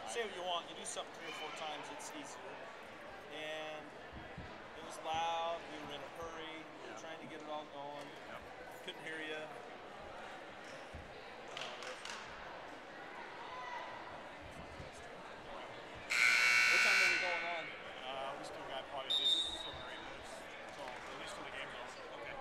Say what you want, you do something 3 or 4 times, it's easier. And it was loud, we were in a hurry, we were trying to get it all going. Couldn't hear you. What time are we going on? We still got probably just 7 or 8 minutes. So at least till the game's on. Okay.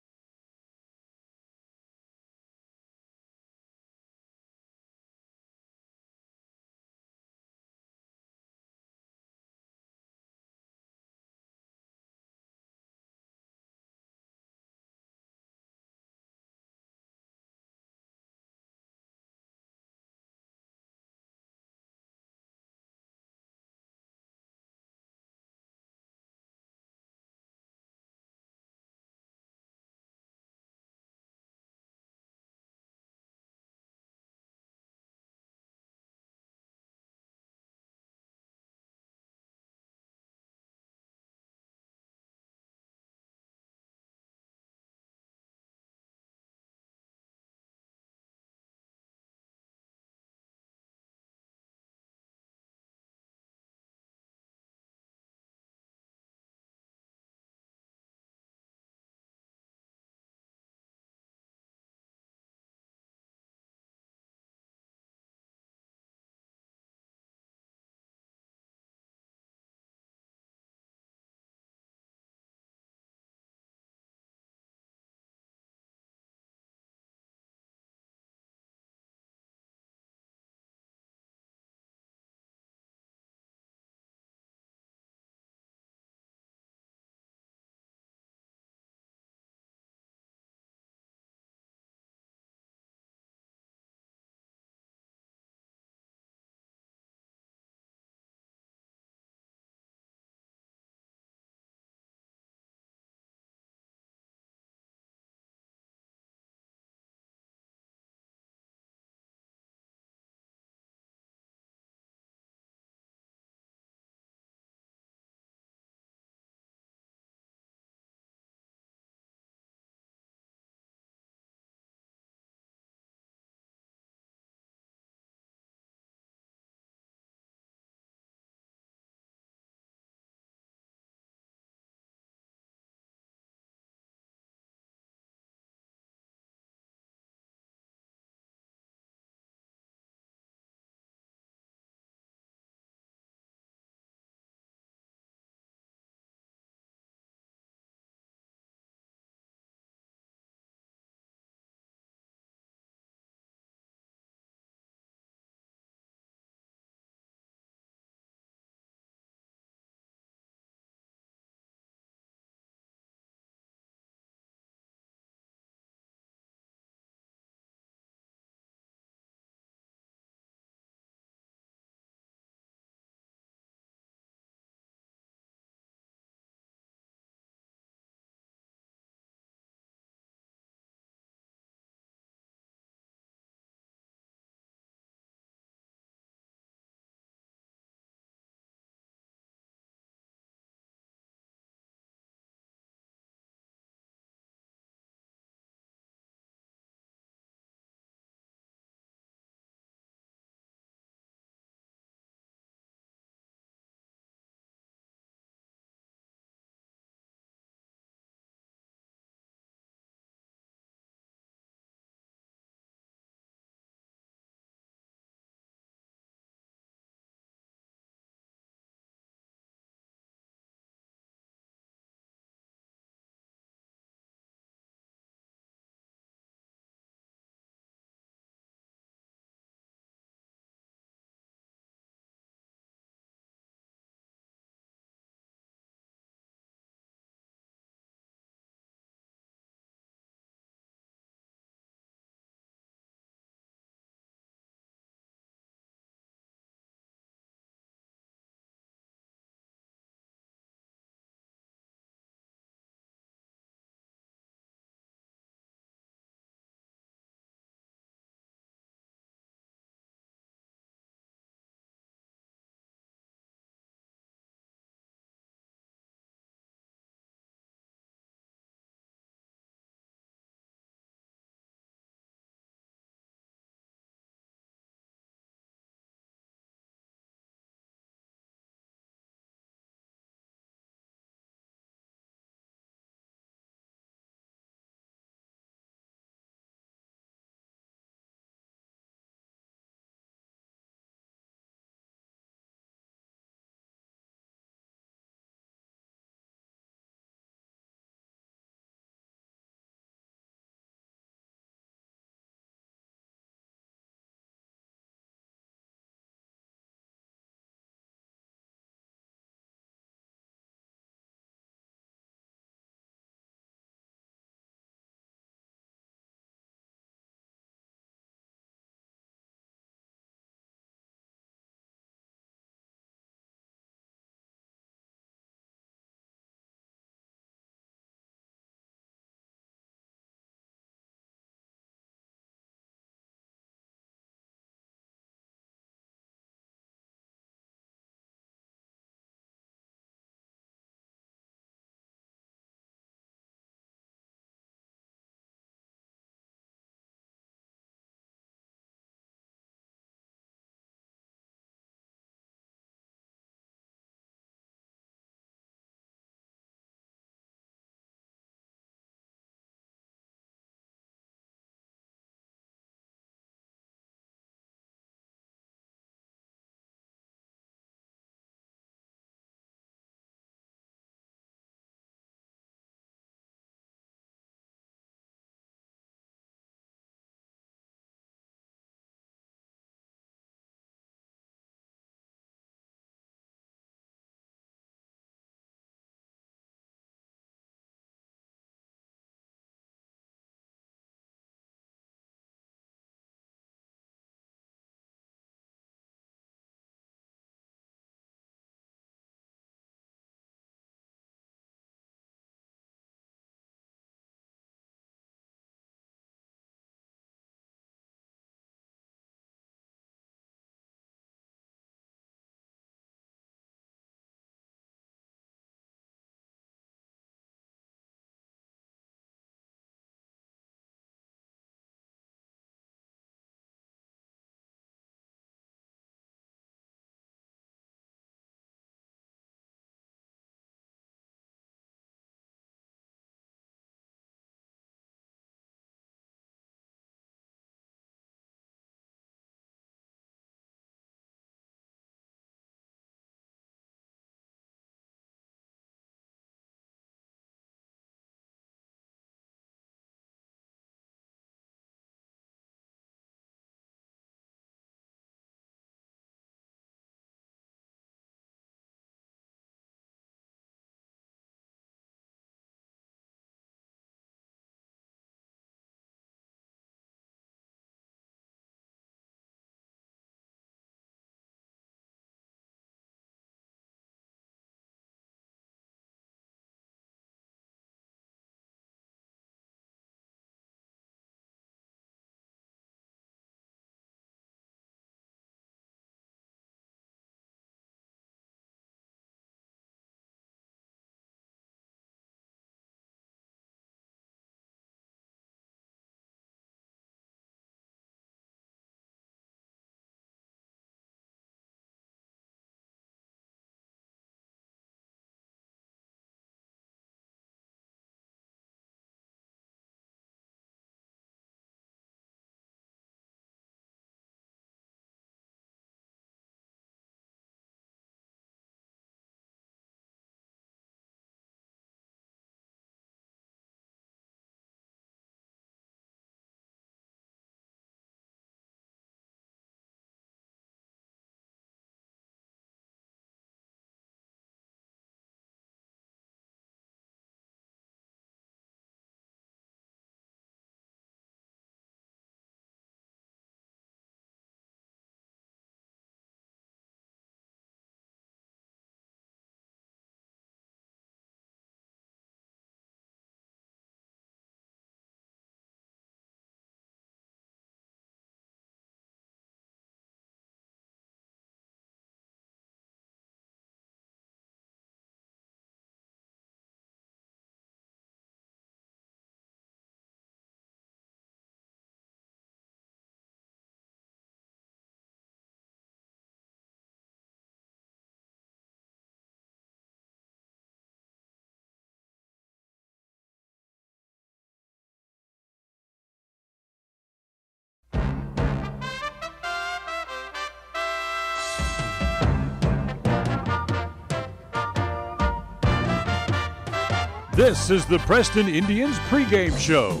This is the Preston Indians pregame show.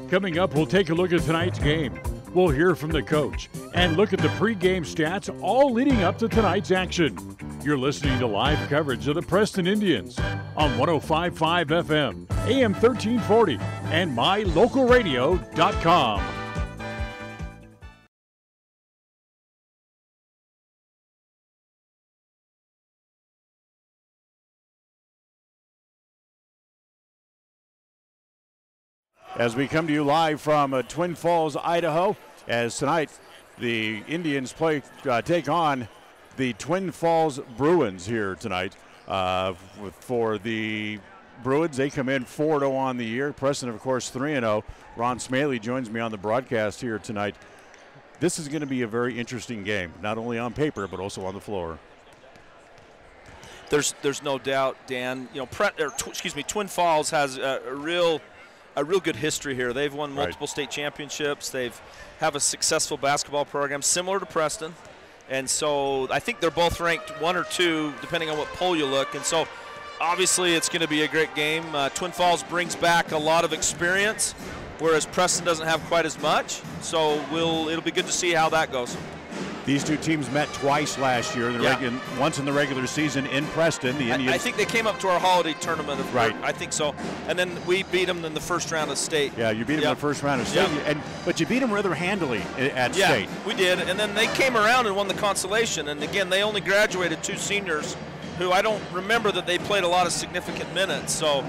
Coming up, we'll take a look at tonight's game. We'll hear from the coach and look at the pregame stats all leading up to tonight's action. You're listening to live coverage of the Preston Indians on 105.5 FM, AM 1340, and mylocalradio.com. As we come to you live from Twin Falls, Idaho, as tonight the Indians take on the Twin Falls Bruins here tonight. For the Bruins, they come in 4-0 on the year. Preston, of course, 3-0. Ron Smaley joins me on the broadcast here tonight. This is going to be a very interesting game, not only on paper but also on the floor. There's no doubt, Dan. You know, Twin Falls has a real good history here. They've won multiple state championships. They've have a successful basketball program similar to Preston. And so I think they're both ranked 1 or 2, depending on what poll you look. And so obviously it's going to be a great game. Twin Falls brings back a lot of experience, whereas Preston doesn't have quite as much. So it'll be good to see how that goes. These two teams met twice last year, once in the regular season in Preston. The Indians. I think they came up to our holiday tournament. I think so. And then we beat them in the first round of state. Yeah, you beat them in the first round of state. But you beat them rather handily at state. Yeah, we did. And then they came around and won the consolation. And, again, they only graduated 2 seniors who I don't remember that they played a lot of significant minutes. So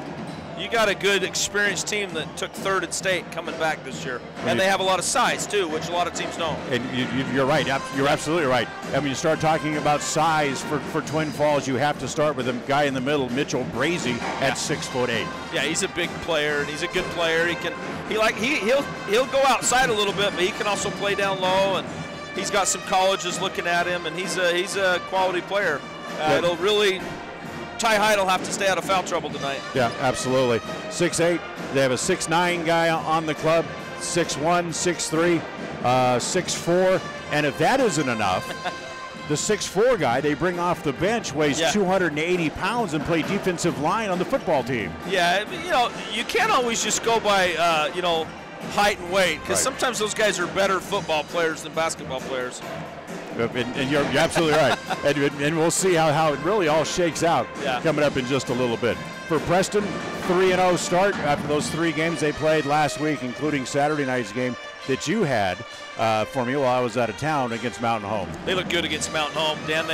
you got a good, experienced team that took 3rd at state coming back this year. And they have a lot of size, too, which a lot of teams don't. And you're right. You're absolutely right. I mean, you start talking about size for Twin Falls, you have to start with the guy in the middle, Mitchell Brazy, at 6'8". Yeah, he's a big player, and he's a good player. He'll go outside a little bit, but he can also play down low, and he's got some colleges looking at him, and he's a quality player. It'll really... Ty Hyde will have to stay out of foul trouble tonight. Yeah, absolutely. 6'8". They have a 6'9" guy on the club, 6'1", 6'3", 6'4". And if that isn't enough, the 6'4" guy they bring off the bench weighs 280 pounds and play defensive line on the football team. Yeah, you can't always just go by, height and weight, because sometimes those guys are better football players than basketball players. And you're absolutely right. And we'll see how it really all shakes out coming up in just a little bit. For Preston, 3-0 start after those 3 games they played last week, including Saturday night's game that you had for me while I was out of town against Mountain Home. They look good against Mountain Home, Dan.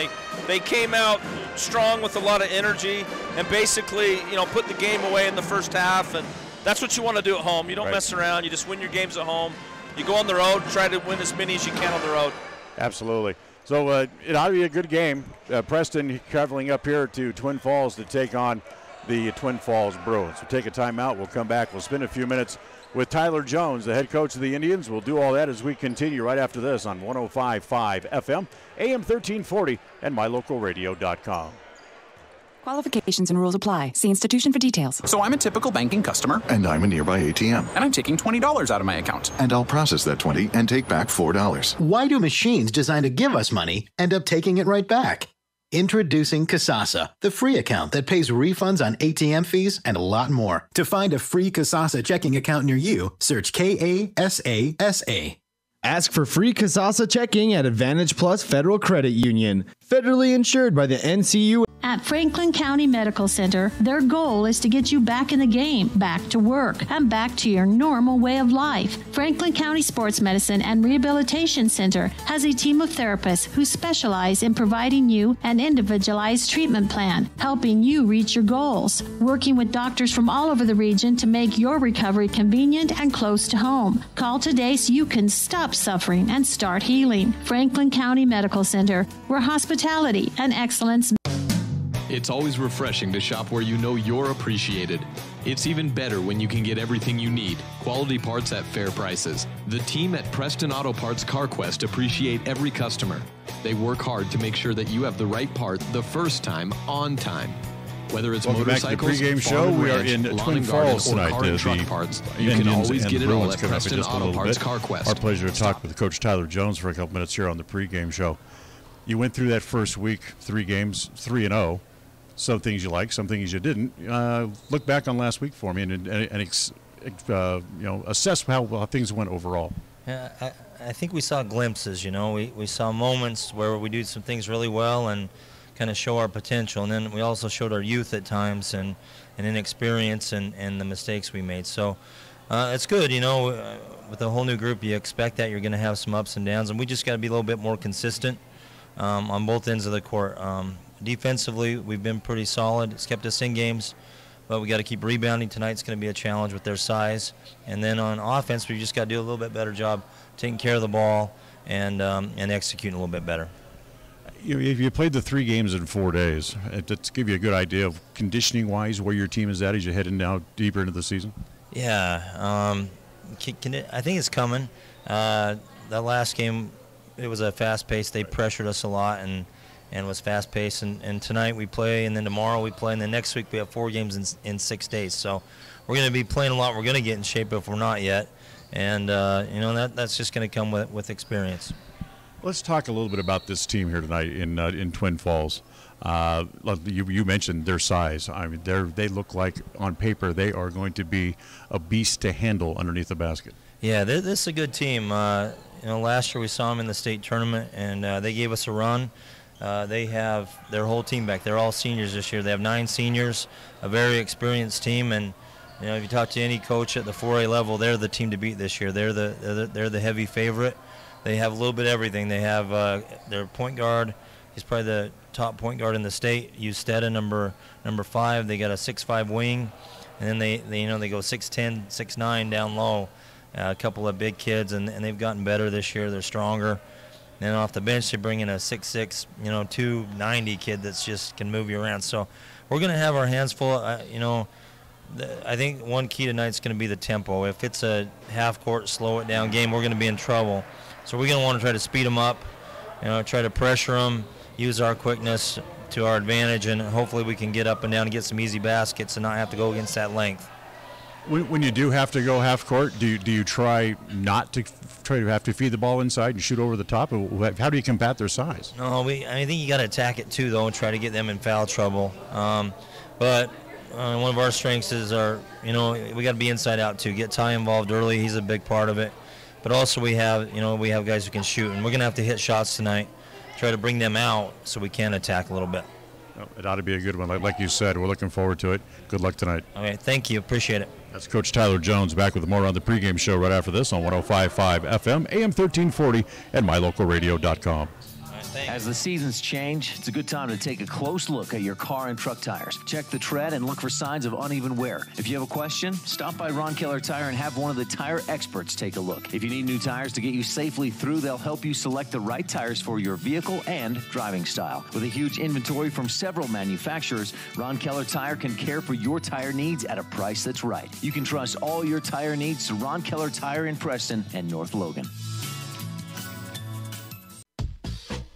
They came out strong with a lot of energy and basically, put the game away in the first half. And that's what you want to do at home. You don't mess around. You just win your games at home. You go on the road, try to win as many as you can on the road. Absolutely. So it ought to be a good game. Preston traveling up here to Twin Falls to take on the Twin Falls Bruins. We'll take a timeout. We'll come back. We'll spend a few minutes with Tyler Jones, the head coach of the Indians. We'll do all that as we continue right after this on 105.5 FM, AM 1340, and mylocalradio.com. Qualifications and rules apply. See institution for details. So I'm a typical banking customer. And I'm a nearby ATM. And I'm taking $20 out of my account. And I'll process that $20 and take back $4. Why do machines designed to give us money end up taking it right back? Introducing Kasasa, the free account that pays refunds on ATM fees and a lot more. To find a free Kasasa checking account near you, search Kasasa. Ask for free Kasasa checking at Advantage Plus Federal Credit Union. Federally insured by the NCU. At Franklin County Medical Center, their goal is to get you back in the game, back to work, and back to your normal way of life. Franklin County Sports Medicine and Rehabilitation Center has a team of therapists who specialize in providing you an individualized treatment plan, helping you reach your goals, working with doctors from all over the region to make your recovery convenient and close to home. Call today so you can stop suffering and start healing. Franklin County Medical Center, where hospitality and excellence. It's always refreshing to shop where you know you're appreciated. It's even better when you can get everything you need. Quality parts at fair prices. The team at Preston Auto Parts CarQuest appreciate every customer. They work hard to make sure that you have the right part the first time, on time. Whether it's motorcycles, pregame show, we are in Twin Falls tonight. Car and truck parts, you can always get it all at Preston Auto Parts CarQuest. Our pleasure to talk with Coach Tyler Jones for a couple minutes here on the pregame show. You went through that first week, 3 games, 3-0. some things you like, some things you didn't. Look back on last week for me and assess how things went overall. Yeah, I think we saw glimpses. We saw moments where we do some things really well and kind of show our potential, and then we also showed our youth at times and inexperience and the mistakes we made. So it's good, with a whole new group, you expect that you're going to have some ups and downs, and we just got to be a little bit more consistent on both ends of the court. Defensively, we've been pretty solid. It's kept us in games, but we got to keep rebounding. Tonight's going to be a challenge with their size. And then on offense, we just got to do a little bit better job taking care of the ball and executing a little bit better. You played the 3 games in 4 days. To give you a good idea of conditioning-wise where your team is at as you're heading now deeper into the season? Yeah, I think it's coming. That last game, it was a fast pace. They pressured us a lot and was fast paced. And tonight we play, and then tomorrow we play, and then next week we have 4 games in 6 days. So we're going to be playing a lot. We're going to get in shape if we're not yet. And that's just going to come with experience. Let's talk a little bit about this team here tonight in Twin Falls. You mentioned their size. I mean, they look like on paper they are going to be a beast to handle underneath the basket. Yeah, this is a good team. Last year we saw them in the state tournament, and they gave us a run. They have their whole team back. They're all seniors this year. They have 9 seniors, a very experienced team, and if you talk to any coach at the 4A level, they're the team to beat this year. They're the heavy favorite. They have a little bit of everything. They have their point guard. He's probably the top point guard in the state. Eusteda, number 5. They got a 6'5" wing, and then they go 6'10", 6'9" down low. A couple of big kids, and they've gotten better this year. They're stronger. And then off the bench, they bring in a 6'6", 290 kid that's just can move you around. So we're going to have our hands full. I think one key tonight is going to be the tempo. If it's a half-court, slow-it-down game, we're going to be in trouble. So we're going to want to try to speed them up, try to pressure them, use our quickness to our advantage, and hopefully we can get up and down and get some easy baskets and not have to go against that length. When you do have to go half court, do you try not to have to feed the ball inside and shoot over the top? How do you combat their size? No, I think you got to attack it too, though, and try to get them in foul trouble. But one of our strengths is we got to be inside out too. Get Ty involved early; he's a big part of it. But also we have guys who can shoot, and we're gonna have to hit shots tonight, try to bring them out so we can attack a little bit. It ought to be a good one, like you said. We're looking forward to it. Good luck tonight. Okay, thank you. Appreciate it. That's Coach Tyler Jones back with more on the pregame show right after this on 105.5 FM, AM 1340, and mylocalradio.com. As the seasons change, it's a good time to take a close look at your car and truck tires. Check the tread and look for signs of uneven wear. If you have a question, stop by Ron Keller Tire and have one of the tire experts take a look. If you need new tires to get you safely through, they'll help you select the right tires for your vehicle and driving style. With a huge inventory from several manufacturers, Ron Keller Tire can care for your tire needs at a price that's right. You can trust all your tire needs to Ron Keller Tire in Preston and North Logan.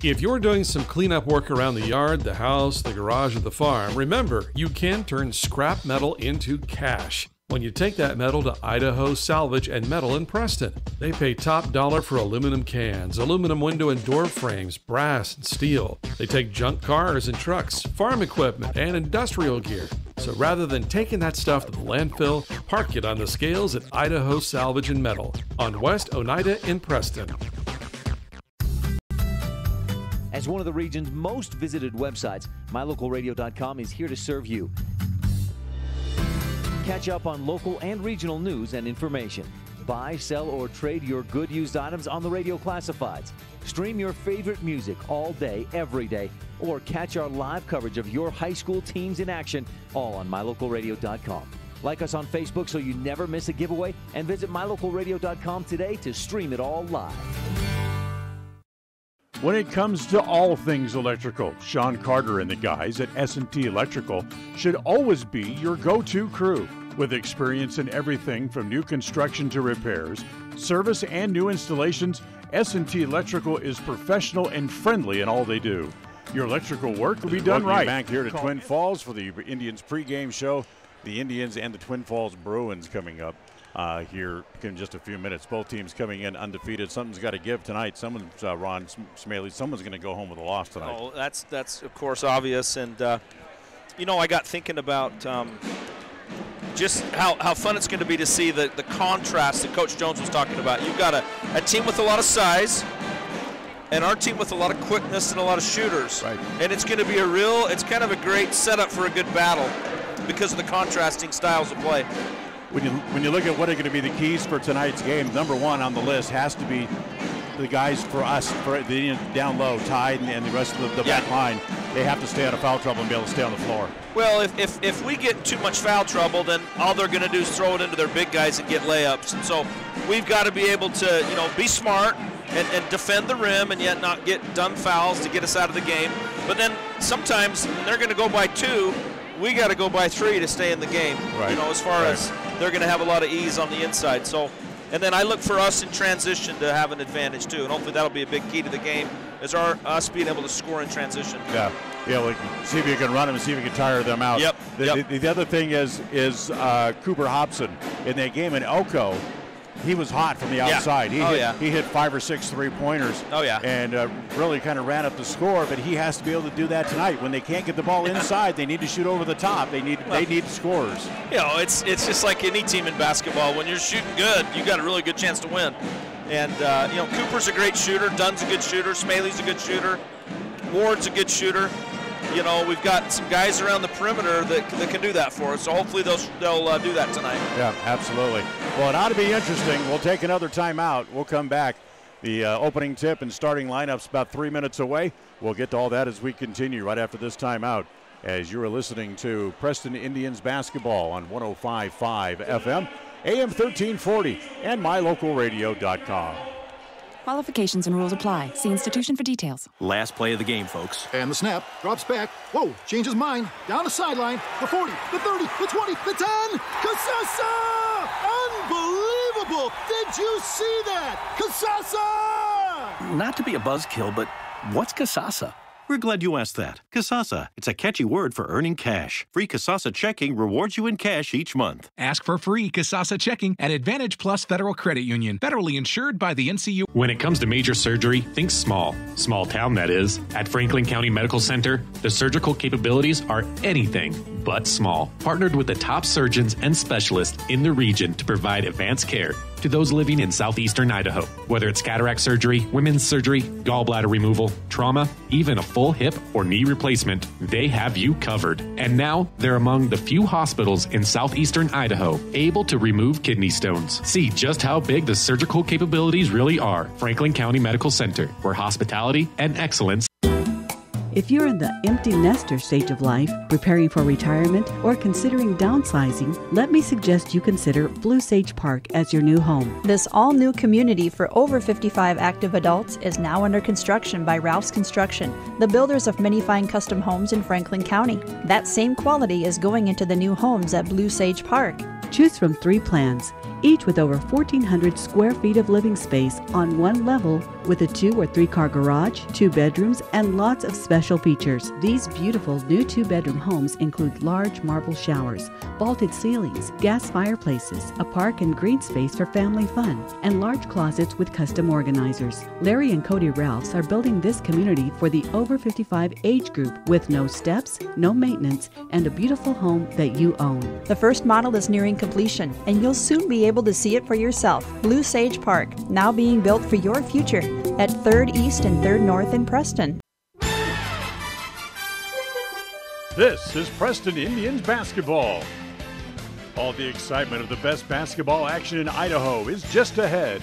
If you're doing some cleanup work around the yard, the house, the garage, or the farm, remember, you can turn scrap metal into cash when you take that metal to Idaho Salvage and Metal in Preston. They pay top dollar for aluminum cans, aluminum window and door frames, brass and steel. They take junk cars and trucks, farm equipment, and industrial gear. So rather than taking that stuff to the landfill, park it on the scales at Idaho Salvage and Metal on West Oneida in Preston. As one of the region's most visited websites, mylocalradio.com is here to serve you. Catch up on local and regional news and information. Buy, sell, or trade your good used items on the radio classifieds. Stream your favorite music all day, every day, or catch our live coverage of your high school teams in action, all on mylocalradio.com. Like us on Facebook so you never miss a giveaway, and visit mylocalradio.com today to stream it all live. When it comes to all things electrical, Sean Carter and the guys at S&T Electrical should always be your go-to crew. With experience in everything from new construction to repairs, service, and new installations, S&T Electrical is professional and friendly in all they do. Your electrical work will be done right. Back here to Twin Falls for the Indians pregame show. The Indians and the Twin Falls Bruins coming up here in just a few minutes. Both teams coming in undefeated. Something's got to give tonight. Someone's Ron Smaley. Someone's going to go home with a loss tonight. Oh, that's of course obvious. And I got thinking about just how fun it's going to be to see the contrast that Coach Jones was talking about. You've got a team with a lot of size, and our team with a lot of quickness and a lot of shooters. Right. And it's going to be it's kind of a great setup for a good battle because of the contrasting styles of play. When you look at what are going to be the keys for tonight's game, number one on the list has to be the guys for us, for the down low, Tide and the rest of the back line. They have to stay out of foul trouble and be able to stay on the floor. Well, if we get too much foul trouble, then all they're going to do is throw it into their big guys and get layups. And so we've got to be able to, be smart and defend the rim and yet not get dumb fouls to get us out of the game. But then sometimes when they're going to go by 2, we got to go by 3 to stay in the game. Right. As far as they're going to have a lot of ease on the inside. So, and then I look for us in transition to have an advantage too, and hopefully that'll be a big key to the game, is us being able to score in transition. Yeah, see if you can run them and see if you can tire them out. Yep. The other thing is Cooper Hobson in that game in Elko. He was hot from the outside. He hit 5 or 6 3-pointers. Oh, yeah. And really kind of ran up the score, but he has to be able to do that tonight. When they can't get the ball inside, they need to shoot over the top. They need scores. It's just like any team in basketball. When you're shooting good, you got a really good chance to win. And, Cooper's a great shooter. Dunn's a good shooter. Smaley's a good shooter. Ward's a good shooter. We've got some guys around the perimeter that can do that for us. So hopefully they'll do that tonight. Yeah, absolutely. Well, it ought to be interesting. We'll take another timeout. We'll come back. The opening tip and starting lineups about 3 minutes away. We'll get to all that as we continue right after this timeout, as you are listening to Preston Indians basketball on 105.5 FM, AM 1340, and mylocalradio.com. Qualifications and rules apply. See institution for details. Last play of the game, folks. And the snap. Drops back. Whoa. Changes mind. Down the sideline. The 40. The 30. The 20. The 10. Casasa! Unbelievable! Did you see that? Casasa! Not to be a buzzkill, but what's Casasa? We're glad you asked that. Casasa. It's a catchy word for earning cash. Free Casasa checking rewards you in cash each month. Ask for free Casasa checking at Advantage Plus Federal Credit Union. Federally insured by the NCU. When it comes to major surgery, think small. Small town, that is. At Franklin County Medical Center, the surgical capabilities are anything but small. Partnered with the top surgeons and specialists in the region to provide advanced care to those living in southeastern Idaho. Whether it's cataract surgery, women's surgery, gallbladder removal, trauma, even a full hip or knee replacement, they have you covered. And now they're among the few hospitals in southeastern Idaho able to remove kidney stones. See just how big the surgical capabilities really are. Franklin County Medical Center, where hospitality and excellence. If you're in the empty nester stage of life, preparing for retirement, or considering downsizing, let me suggest you consider Blue Sage Park as your new home. This all-new community for over 55 active adults is now under construction by Ralph's Construction, the builders of many fine custom homes in Franklin County. That same quality is going into the new homes at Blue Sage Park. Choose from 3 plans, each with over 1,400 square feet of living space on one level, with a 2 or 3 car garage, 2 bedrooms, and lots of special features. These beautiful new 2-bedroom homes include large marble showers, vaulted ceilings, gas fireplaces, a park and green space for family fun, and large closets with custom organizers. Larry and Cody Ralphs are building this community for the over 55 age group with no steps, no maintenance, and a beautiful home that you own. The first model is nearing completion, and you'll soon be able to see it for yourself. Blue Sage Park, now being built for your future at 3rd East and 3rd North in Preston. This is Preston Indians basketball. All the excitement of the best basketball action in Idaho is just ahead.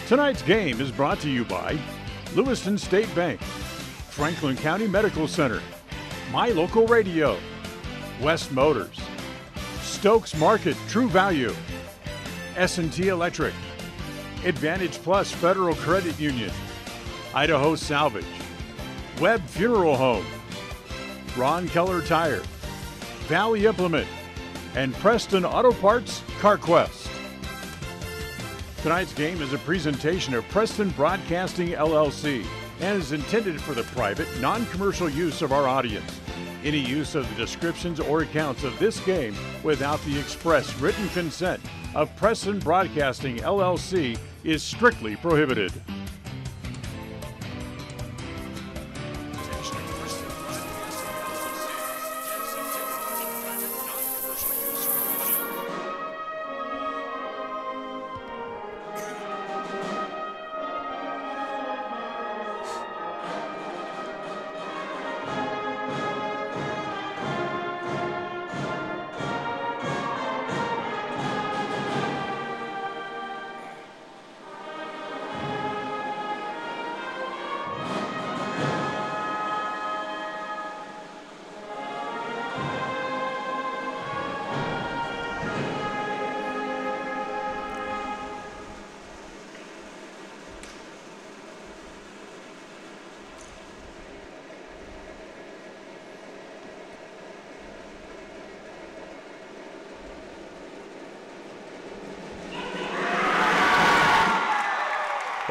Tonight's game is brought to you by Lewiston State Bank, Franklin County Medical Center, My Local Radio, West Motors, Stokes Market True Value, S&T Electric, Advantage Plus Federal Credit Union, Idaho Salvage, Webb Funeral Home, Ron Keller Tire, Valley Implement, and Preston Auto Parts CarQuest. Tonight's game is a presentation of Preston Broadcasting LLC and is intended for the private, non-commercial use of our audience. Any use of the descriptions or accounts of this game without the express written consent of Preston Broadcasting LLC is strictly prohibited.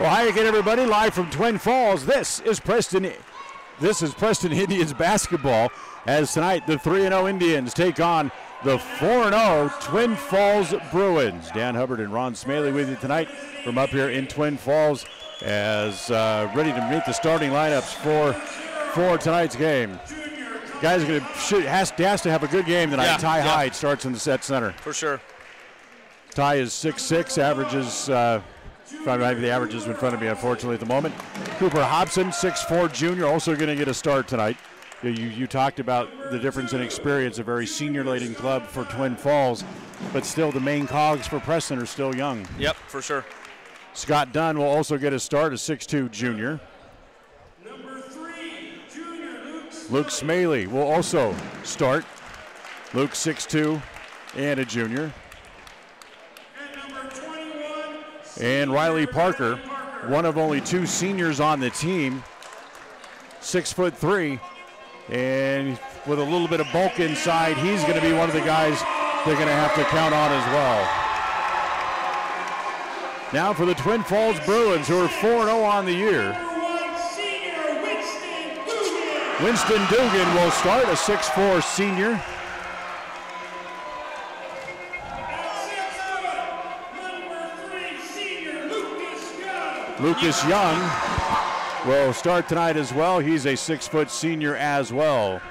Well, hi again, everybody. Live from Twin Falls. This is Preston Indians basketball. As tonight, the 3-0 Indians take on the 4-0 Twin Falls Bruins. Dan Hubbard and Ron Smaley with you tonight from up here in Twin Falls, as ready to meet the starting lineups for tonight's game. Guys are going to has to have a good game tonight. Ty Hyde starts in the set center. For sure. Ty is 6'6", averages. I have the averages in front of me, unfortunately, at the moment. Cooper Hobson, 6'4", junior, also going to get a start tonight. You talked about the difference in experience, a very senior-laden club for Twin Falls, but still the main cogs for Preston are still young. Yep, for sure. Scott Dunn will also get a start, a 6'2", junior. Number 3, junior Luke Smaley will also start. Luke, 6'2", and a junior. And Riley Parker, one of only 2 seniors on the team, 6'3", and with a little bit of bulk inside, he's going to be one of the guys they're going to have to count on as well. Now for the Twin Falls Bruins, who are 4-0 on the year. Winston Dugan will start, a 6'4" senior. Lucas Young will start tonight as well. He's a 6' senior as well.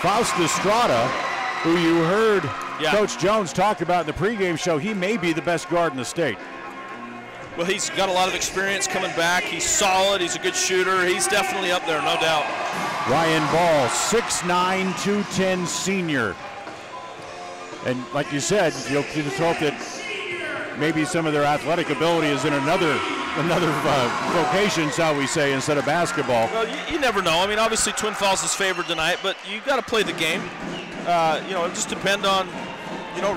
Faust Estrada, who you heard Coach Jones talk about in the pregame show, he may be the best guard in the state. Well, he's got a lot of experience coming back. He's solid. He's a good shooter. He's definitely up there, no doubt. Ryan Ball, 6'9", 210 senior. And like you said, you'll just hope that maybe some of their athletic ability is in another vocation, shall we say, instead of basketball. Well, you never know. I mean, obviously Twin Falls is favored tonight, but you got to play the game. It just depend on,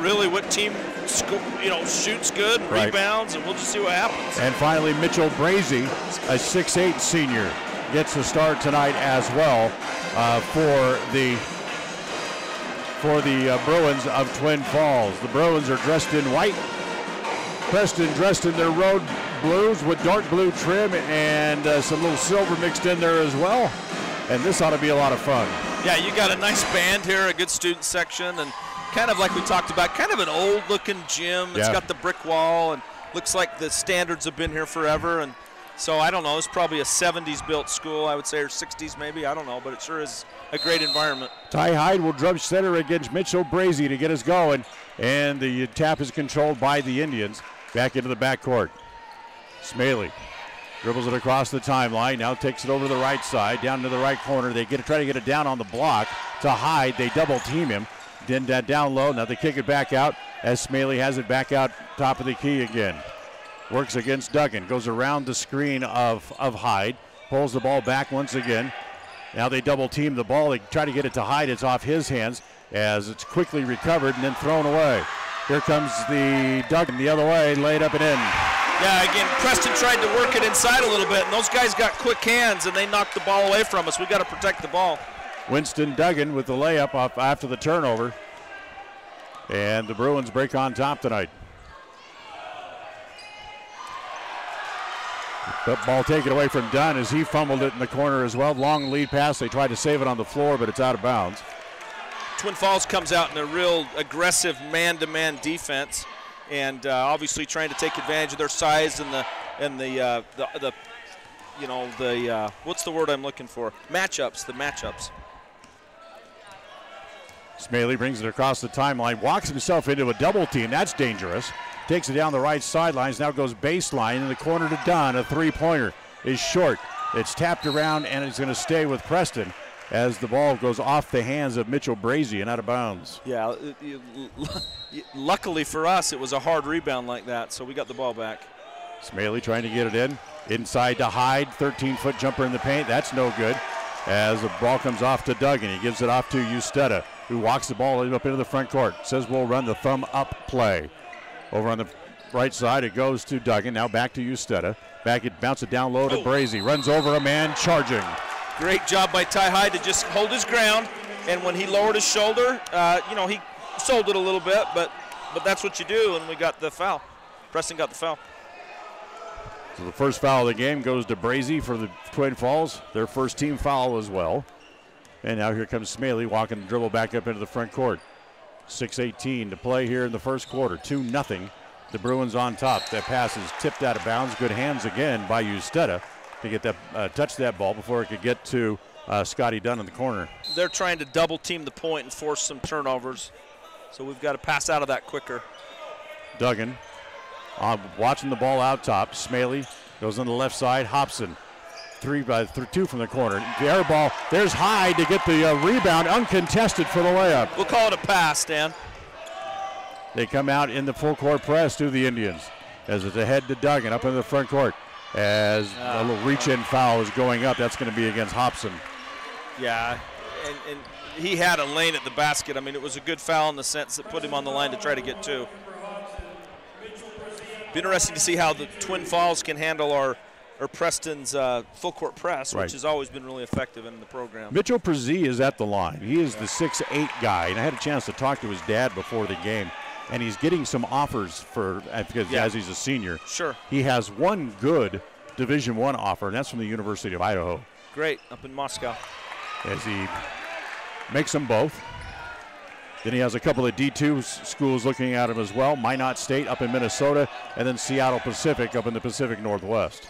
really what team shoots good and rebounds, and we'll just see what happens. And finally, Mitchell Brazy, a 6'8" senior, gets the start tonight as well for the Bruins of Twin Falls. The Bruins are dressed in white. Preston dressed in their road blues with dark blue trim and some little silver mixed in there as well. And this ought to be a lot of fun. Yeah, you got a nice band here, a good student section, and kind of like we talked about, kind of an old-looking gym. It's got the brick wall, and looks like the standards have been here forever. And so I don't know, it's probably a 70s built school, I would say, or 60s maybe, I don't know, but it sure is a great environment. Ty Hyde will drub center against Mitchell Brazy to get us going, and the tap is controlled by the Indians. Back into the backcourt. Smaley dribbles it across the timeline, now takes it over to the right side, down to the right corner. They try to get it down on the block to Hyde. They double team him. Then down low, now they kick it back out as Smaley has it back out top of the key again. Works against Duggan, goes around the screen of Hyde, pulls the ball back once again. Now they double team the ball. They try to get it to Hyde. It's off his hands as it's quickly recovered and then thrown away. Here comes the Duggan the other way, laid up and in. Yeah, again, Preston tried to work it inside a little bit, and those guys got quick hands, and they knocked the ball away from us. We got to protect the ball. Winston Duggan with the layup off after the turnover. And the Bruins break on top tonight. That ball taken away from Dunn as he fumbled it in the corner as well. Long lead pass. They tried to save it on the floor, but it's out of bounds. Twin Falls comes out in a real aggressive man-to-man defense, and obviously trying to take advantage of their size and the what's the word I'm looking for? The matchups. Smaley brings it across the timeline, walks himself into a double team. That's dangerous. Takes it down the right sidelines, now goes baseline in the corner to Dunn. A three-pointer is short. It's tapped around, and it's going to stay with Preston as the ball goes off the hands of Mitchell Brazy and out of bounds. Yeah, luckily for us, it was a hard rebound like that, so we got the ball back. Smaley trying to get it in. Inside to Hyde, 13-foot jumper in the paint. That's no good as the ball comes off to Duggan. He gives it off to Usteda, who walks the ball up into the front court. Says we'll run the thumb-up play. Over on the right side, it goes to Duggan. Now back to Usteda. Bounce it down low to Brazy. Runs over a man charging. Great job by Ty Hyde to just hold his ground, And when he lowered his shoulder, he sold it a little bit, but that's what you do, and we got the foul. Preston got the foul. So the first foul of the game goes to Brazy for the Twin Falls, their first team foul as well. And now here comes Smaley walking the dribble back up into the front court. 6:18 to play here in the first quarter. 2-0. The Bruins on top. That pass is tipped out of bounds. Good hands again by Usteda to get that touch that ball before it could get to Scotty Dunn in the corner. They're trying to double team the point and force some turnovers. So we've got to pass out of that quicker. Duggan watching the ball out top. Smaley goes on the left side. Hobson, 2 from the corner. The air ball, there's Hyde to get the rebound, uncontested for the layup. We'll call it a pass, Dan. They come out in the full court press to the Indians as it's ahead to Duggan up in the front court. As a little reach-in foul is going up, that's going to be against Hobson. Yeah, and he had a lane at the basket. I mean, it was a good foul in the sense that put him on the line to try to get 2. Be interesting to see how the Twin Falls can handle our Preston's full court press, which has always been really effective in the program. Mitchell Prezee is at the line. He is the 6'8" guy, and I had a chance to talk to his dad before the game, and he's getting some offers as he's a senior. Sure. He has one good Division I offer, and that's from the University of Idaho. Great, up in Moscow. As he makes them both. Then he has a couple of D2 schools looking at him as well. Minot State up in Minnesota, and then Seattle Pacific up in the Pacific Northwest.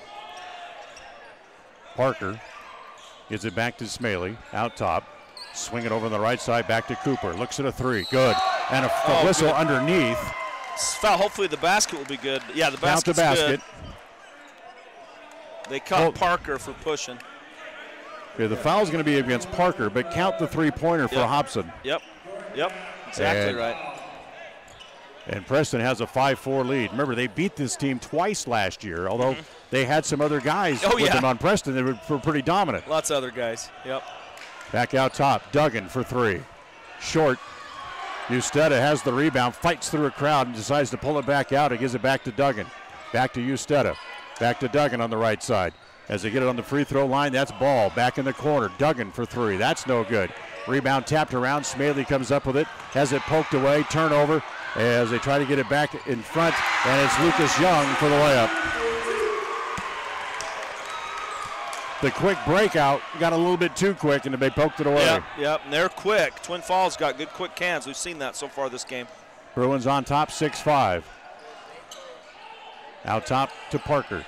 Parker gives it back to Smaley, out top. Swing it over on the right side, back to Cooper. Looks at a 3, good. And a whistle good. Underneath. Foul, hopefully the basket will be good. Yeah, the basket's basket. Good. They caught Parker for pushing. Okay, the foul's going to be against Parker, but count the 3-pointer for Hobson. Yep, exactly right. And Preston has a 5-4 lead. Remember, they beat this team twice last year, although they had some other guys with them on Preston that were pretty dominant. Lots of other guys, yep. Back out top, Duggan for 3. Short. Usteda has the rebound, fights through a crowd, and decides to pull it back out and gives it back to Duggan. Back to Usteda. Back to Duggan on the right side. As they get it on the free throw line, that's Ball back in the corner. Duggan for 3. That's no good. Rebound tapped around. Smaley comes up with it. Has it poked away. Turnover as they try to get it back in front. And it's Lucas Young for the layup. The quick breakout got a little bit too quick and they poked it away. Yep, and they're quick. Twin Falls got good quick hands. We've seen that so far this game. Bruins on top, 6-5. Out top to Parker.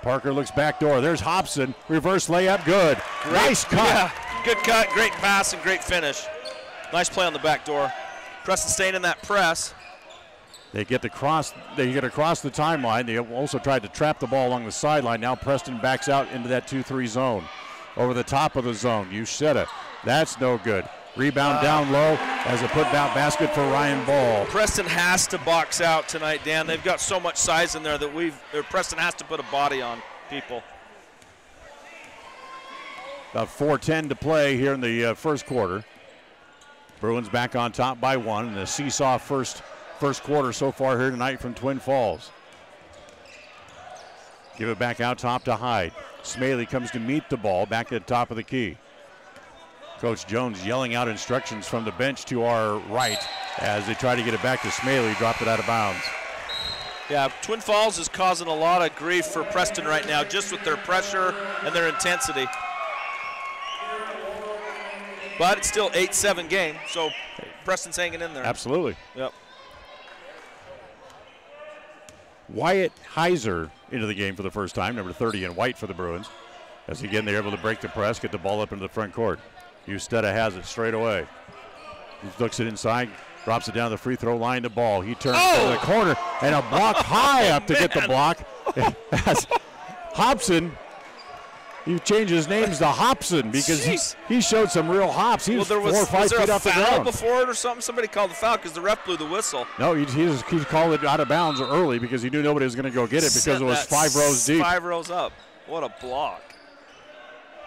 Parker looks back door. There's Hobson. Reverse layup. Good. Nice cut. Yeah, good cut, great pass, and great finish. Nice play on the back door. Preston staying in that press. They get across the timeline. They also tried to trap the ball along the sideline. Now Preston backs out into that 2-3 zone. Over the top of the zone. Usteda. That's no good. Rebound down low as a put-down basket for Ryan Ball. Preston has to box out tonight, Dan. They've got so much size in there that Preston has to put a body on people. About 4:10 to play here in the first quarter. Bruins back on top by 1. And a seesaw first quarter so far here tonight from Twin Falls. Give it back out top to Hyde. Smaley comes to meet the ball back at the top of the key. Coach Jones yelling out instructions from the bench to our right as they try to get it back to Smaley, dropped it out of bounds. Yeah, Twin Falls is causing a lot of grief for Preston right now just with their pressure and their intensity. But it's still 8-7 game, so Preston's hanging in there. Absolutely. Yep. Wyatt Heiser into the game for the first time, number 30 in white for the Bruins. As again, they're able to break the press, get the ball up into the front court. Usteda has it straight away. He looks it inside, drops it down the free throw line to Ball. He turns to the corner and a block high up to get the block. As Hobson, he changed his names to Hobson because he showed some real hops. He was 4 or 5 feet off the ground. Was there a foul before it or something? Somebody called the foul because the ref blew the whistle. No, he called it out of bounds early because he knew nobody was going to go get it because it was 5 rows deep. 5 rows up. What a block.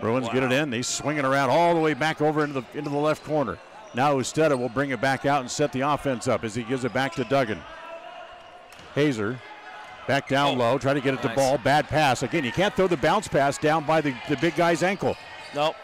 Bruins get it in. They swing it around all the way back over into the left corner. Now Usteda will bring it back out and set the offense up as he gives it back to Duggan. Hazer back down low, try to get it to Ball. Bad pass. Again, you can't throw the bounce pass down by the big guy's ankle. Nope.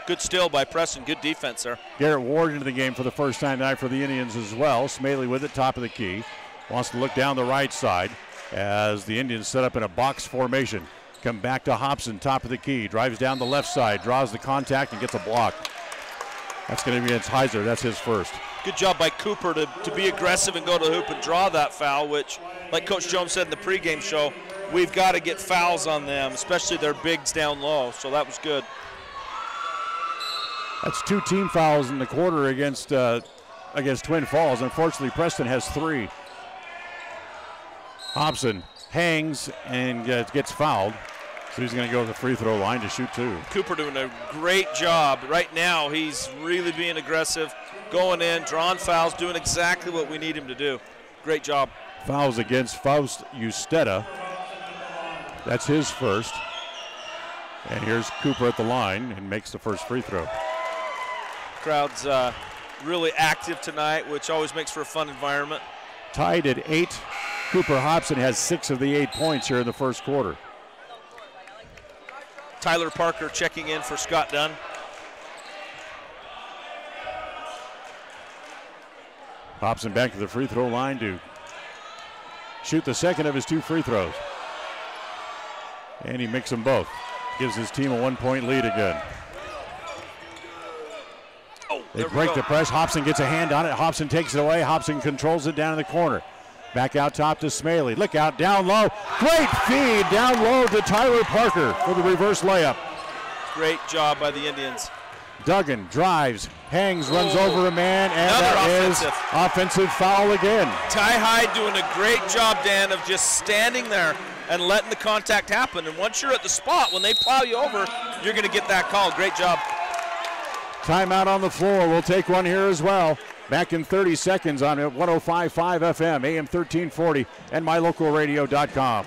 Good steal by Preston. Good defense there. Garrett Ward into the game for the first time tonight for the Indians as well. Smaley with it, top of the key. Wants to look down the right side as the Indians set up in a box formation. Come back to Hobson, top of the key. Drives down the left side, draws the contact, and gets a block. That's going to be against Heiser. That's his first. Good job by Cooper to be aggressive and go to the hoop and draw that foul, which, like Coach Jones said in the pregame show, we've got to get fouls on them, especially their bigs down low. So that was good. That's 2 team fouls in the quarter against Twin Falls. Unfortunately, Preston has 3. Hobson hangs and gets fouled. So he's going to go to the free throw line to shoot 2. Cooper doing a great job. Right now, he's really being aggressive, going in, drawing fouls, doing exactly what we need him to do. Great job. Fouls against Faust Usteda. That's his first. And here's Cooper at the line and makes the first free throw. Crowd's really active tonight, which always makes for a fun environment. Tied at 8. Cooper Hobson has 6 of the 8 points here in the first quarter. Tyler Parker checking in for Scott Dunn. Hobson back to the free throw line to shoot the second of his 2 free throws. And he makes them both. Gives his team a 1-point lead again. They break the press. Hobson gets a hand on it. Hobson takes it away. Hobson controls it down in the corner. Back out top to Smaley. Look out, down low. Great feed down low to Tyler Parker for the reverse layup. Great job by the Indians. Duggan drives, hangs, runs over a man, and that is offensive foul again. Ty Hyde doing a great job, Dan, of just standing there and letting the contact happen. And once you're at the spot, when they plow you over, you're going to get that call. Great job. Timeout on the floor. We'll take one here as well. Back in 30 seconds on 105.5 FM, AM 1340, and mylocalradio.com.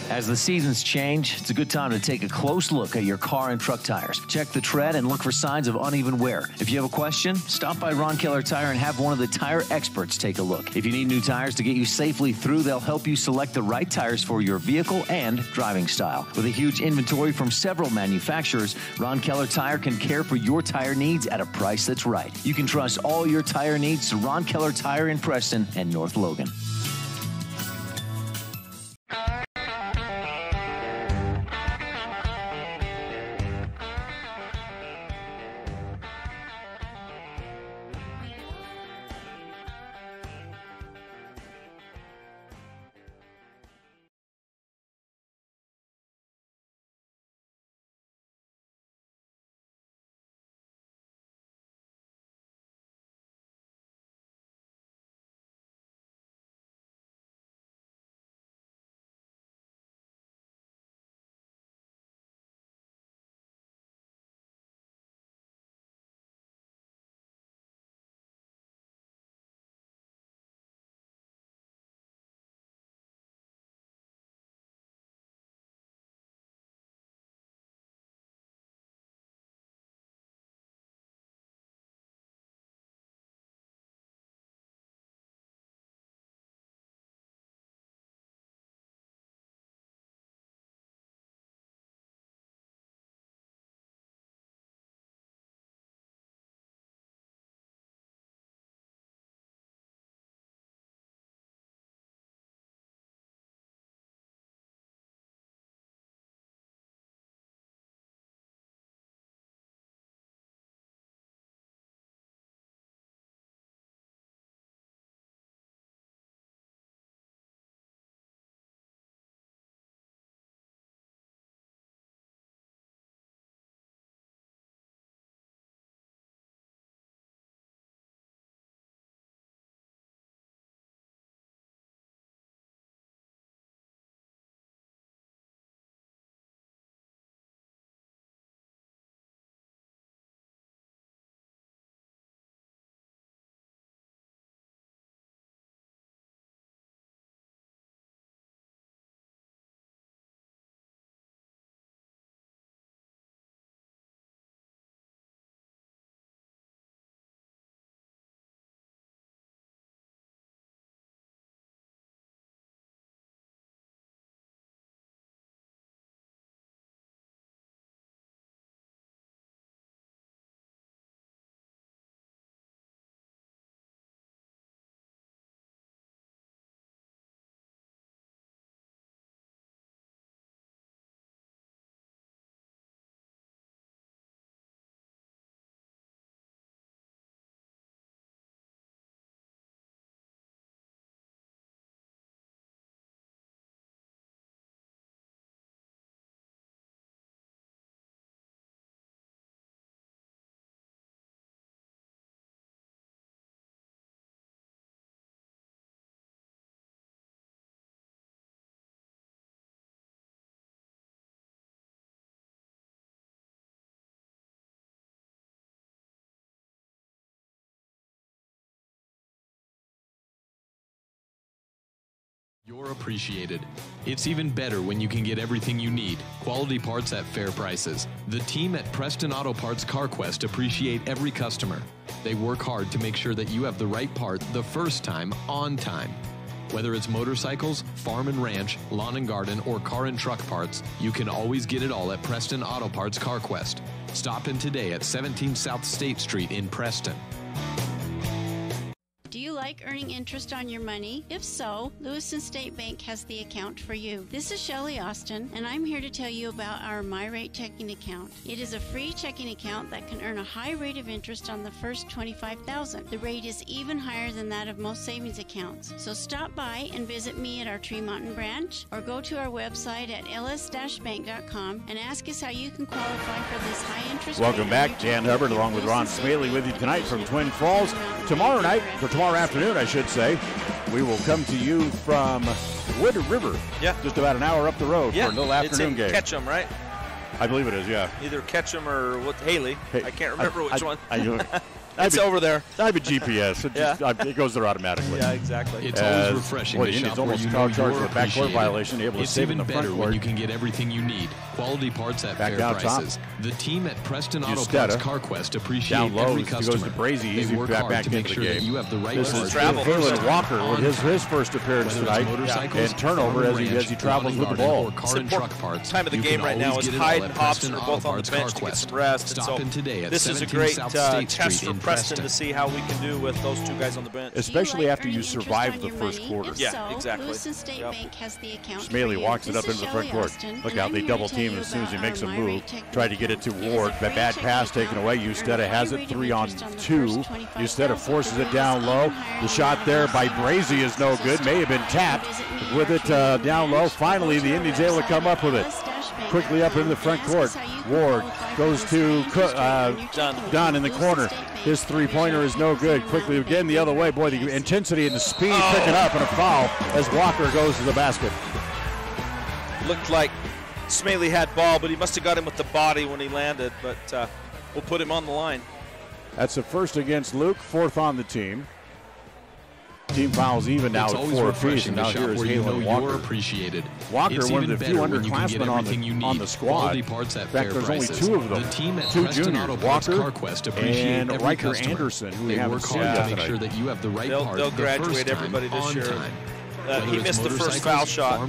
As the seasons change, it's a good time to take a close look at your car and truck tires. Check the tread and look for signs of uneven wear. If you have a question, stop by Ron Keller Tire and have one of the tire experts take a look. If you need new tires to get you safely through, they'll help you select the right tires for your vehicle and driving style. With a huge inventory from several manufacturers, Ron Keller Tire can care for your tire needs at a price that's right. You can trust all your tire needs to Ron Keller Tire in Preston and North Logan. You're appreciated. It's even better when you can get everything you need. Quality parts at fair prices. The team at Preston Auto Parts CarQuest appreciate every customer. They work hard to make sure that you have the right part the first time, on time. Whether it's motorcycles, farm and ranch, lawn and garden, or car and truck parts, you can always get it all at Preston Auto Parts CarQuest. Stop in today at 17 South State Street in Preston. Do you like earning interest on your money? If so, Lewiston State Bank has the account for you. This is Shelley Austin, and I'm here to tell you about our MyRate checking account. It is a free checking account that can earn a high rate of interest on the first $25,000. The rate is even higher than that of most savings accounts. So stop by and visit me at our Tremonton branch, or go to our website at ls-bank.com and ask us how you can qualify for this high interest rate. Welcome back. Dan Hubbard along with Ron Smaley with you tonight from Twin Falls. Tomorrow afternoon, I should say, we will come to you from Wood River. Yeah. Just about an hour up the road for a little afternoon game. It's in Ketchum, right? I believe it is, yeah. Either Ketchum or Haley. I can't remember which one. It's over there. I have a GPS. It goes there automatically. Yeah, exactly. It's always refreshing to shop where you know you're appreciated. Violation, able to it's save even in the front better court. when you can get everything you need. Quality parts at fair prices. The team at Preston Auto Parts CarQuest appreciate every customer. Goes to Brazy, easy work back hard to make into sure the that game. you have the right This parts. is Kalen Walker with his first appearance tonight, and turnover as he travels with the ball. Car and truck parts. Time of the game right now is Hyde and Hobson are both on the bench to get some rest. Stop in today at this is a great test for Preston to see how we can do with those two guys on the bench. Especially after you survive the first quarter. Yeah, exactly. Lewiston State Bank has the account Smaley for you. walks it up into the front court. Look out, they double team as soon as he makes a move. Tried to get it to Ward. The bad pass taken away. Usteda has it 3-on-2. Usteda forces it down low. The shot there by Brazy is no good. May have been tapped with it down low. Finally, the Indians able to come up with it. Quickly up in the front court. Ward goes to Dunn in the corner. His three-pointer is no good. Quickly again the other way. Boy, the intensity and the speed picking up, and a foul as Walker goes to the basket. Looked like Smaley had ball, but he must have got him with the body when he landed, but we'll put him on the line. That's the first against Luke, fourth on the team. Team fouls even now at 4 apiece, and now here is Halen Walker. Appreciated. Walker, one of the few underclassmen on the squad. In fact, there's only 2 of them. 2 juniors, Walker and Riker Anderson, who we haven't seen yet tonight. They'll graduate everybody this year. He missed the first foul shot.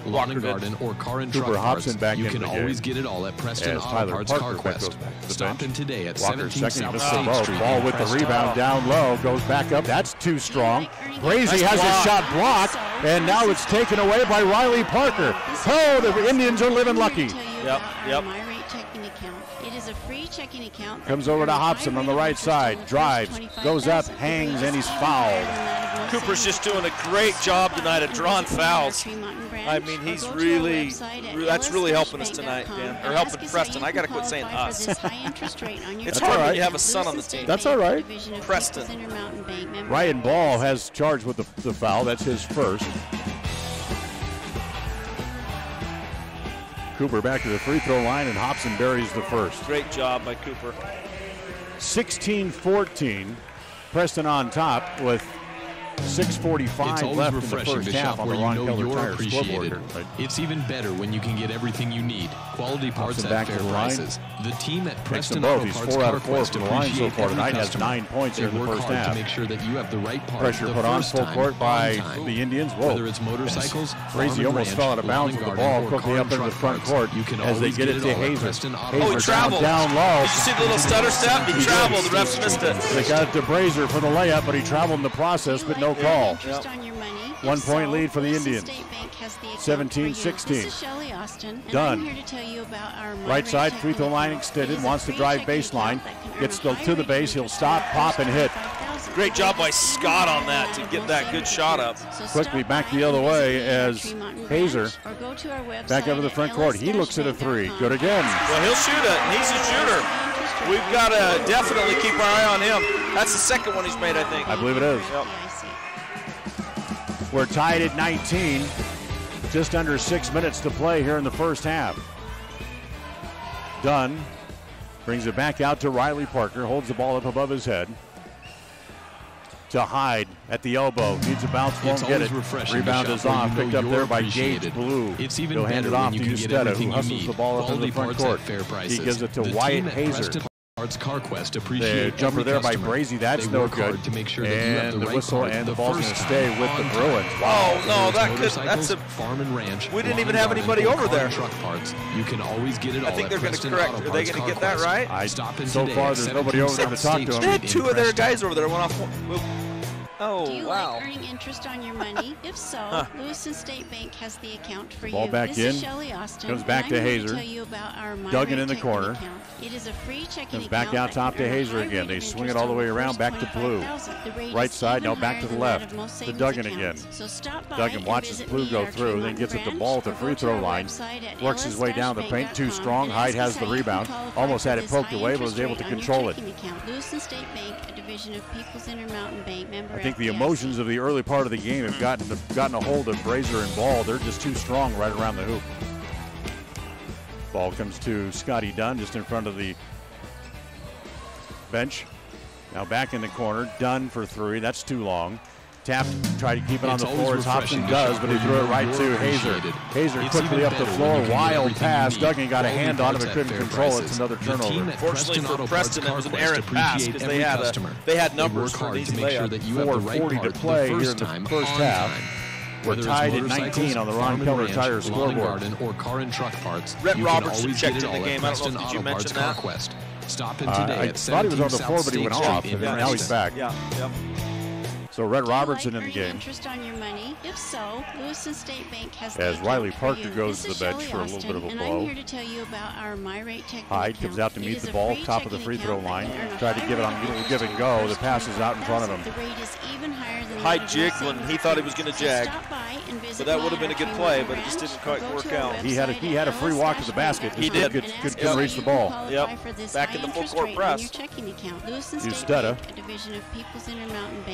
Lawn and garden, or car and truck Cooper Hobson back you in can the always game. get it all at Preston As Auto Tyler Parts Parker CarQuest. Stop in today at Walker's 17 second, South misses State Street. ball with the rebound down low, goes back up. That's too strong. Brazy has a shot blocked, and now it's taken away by Riley Parker. Oh, the Indians are living lucky. Yep. It is a free checking account. Comes over to Hobson on the right side, drives, goes up, hangs, and he's fouled. Cooper's just doing a great job tonight at drawing fouls. I mean, he's that's really helping us tonight, Dan, or helping Preston. I got to quit saying us. It's hard when you have a son on the team. That's all right. Preston. Ryan Ball has charged with the foul. That's his first. Cooper back to the free throw line, and Hobson buries the first. Great job by Cooper. 16-14. Preston on top with 6:45 left in the first half on the Ron Keller Tire scoreboard. It's even better when you can get everything you need. Quality parts at fair prices. The team at Preston Auto Parts CarQuest appreciate every customer. Has 9 points here in the first half. To make sure that you have the right parts. Pressure put on full court by the Indians. Whoa. Whether it's motorcycles, Brazy almost fell out of bounds with the ball quickly up into the front court as they get it to Hazer. Oh, he traveled. Down low. Did you see the little stutter step? He traveled. The refs missed it. They got it to Brazier for the layup, but he traveled in the process, but no call. 1 point lead for the Indians. 17-16. Dunn. Right side, free throw line extended, wants to drive baseline. Gets to the base, he'll stop, pop, and hit. Great job by Scott on that to get that good shot up. Quickly back the other way as Hazer back over the front court. He looks at a 3. Good again. Well, he'll shoot it. He's a shooter. We've got to definitely keep our eye on him. That's the second one he's made, I think. I believe it is. Yep. We're tied at 19. Just under 6 minutes to play here in the first half. Dunn brings it back out to Riley Parker. Holds the ball up above his head. to Hyde at the elbow. Needs a bounce, won't get it. Rebound is off, picked up there by Gage Blue. He'll hand it off to Usteda, who hustles the ball up into the front court. He gives it to Wyatt Hazer. The jumper there by Brazy, that's no good. And the whistle and the ball's going to stay with the Bruins. Wow, no, that's a Farm and Ranch. We didn't even have anybody over there. Truck parts. You can always get it all. I think they're going to correct. Are they going to get that right? So far, there's nobody over there to talk to them. They had two of their guys over there. Went off. Oh, Do you wow. like earning interest on your money? If so, Lewiston State Bank has the account for Ball you. back This in. is Shelley Austin, Comes back and to I'm here Hazer. to tell you about our Duggan MyRate in the checking corner. account. It is a free checking Comes back account out top to that Hazer earns a again. high They rate of swing it interest all the way on around, back to Blue. $25,000. The rate Right is side, now even back higher to the than that left. of most To savings Duggan accounts. again. So stop by Duggan and watches visit Blue me go at our through, then Tremont gets it the branch, ball at the or free go to throw our line. website at Works his way down the paint, too strong. and Hyde ask has us the how you can rebound. qualify Almost for had it this poked high away, but was interest able to rate on your control it. checking account. Lewiston State Bank, a division of People's Intermountain Bank, member I think the FDIC. emotions of the early part of the game have gotten a hold of Brazier and Ball. They're just too strong right around the hoop. Ball comes to Scotty Dunn just in front of the bench. Now back in the corner. Dunn for three. That's too long. Tapped, tried to keep it on the floor as Hobson does, but he threw it right to Hazer. Hazer quickly up the floor. Wild pass. Duggan got a hand on it, but couldn't control it. It's another turnover. Fortunately for Preston, it was an errant pass because they had numbers for an easy layup. 4:40 to play here in the first half. We're tied at 19 on the Ron Keller Tire scoreboard. Or car and truck parts. Rhett You can Robertson always checked get it in the all game. at I don't know if Preston did you Auto mention Parts that? CarQuest. Stop in today I at thought he was on the floor, but he went off, Street and in now he's Preston. back. Yeah. So Rhett Robertson in the Earning game. interest on your money? If so, Lewiston State Bank has As the Riley account for Parker you. goes This to the is bench Shelley for a little bit of a Austin, blow. And I'm here to tell you about our MyRate checking Hyde account. comes out to It meet is the a ball, free top of the checking free throw account line. that can earn a Tried to high give it rate on of little interest give and on go. The first pass is out in front of him. The rate is even higher than Hyde that of jiggling. most He thought he was going to savings jag. accounts. So stop by and visit So that me would have at been a our good play, Tremont but it just branch, didn't or quite go work to our out. He had a free walk to the basket. He Just did. couldn't reach the ball. Yep. Back in the full court press. Usteda.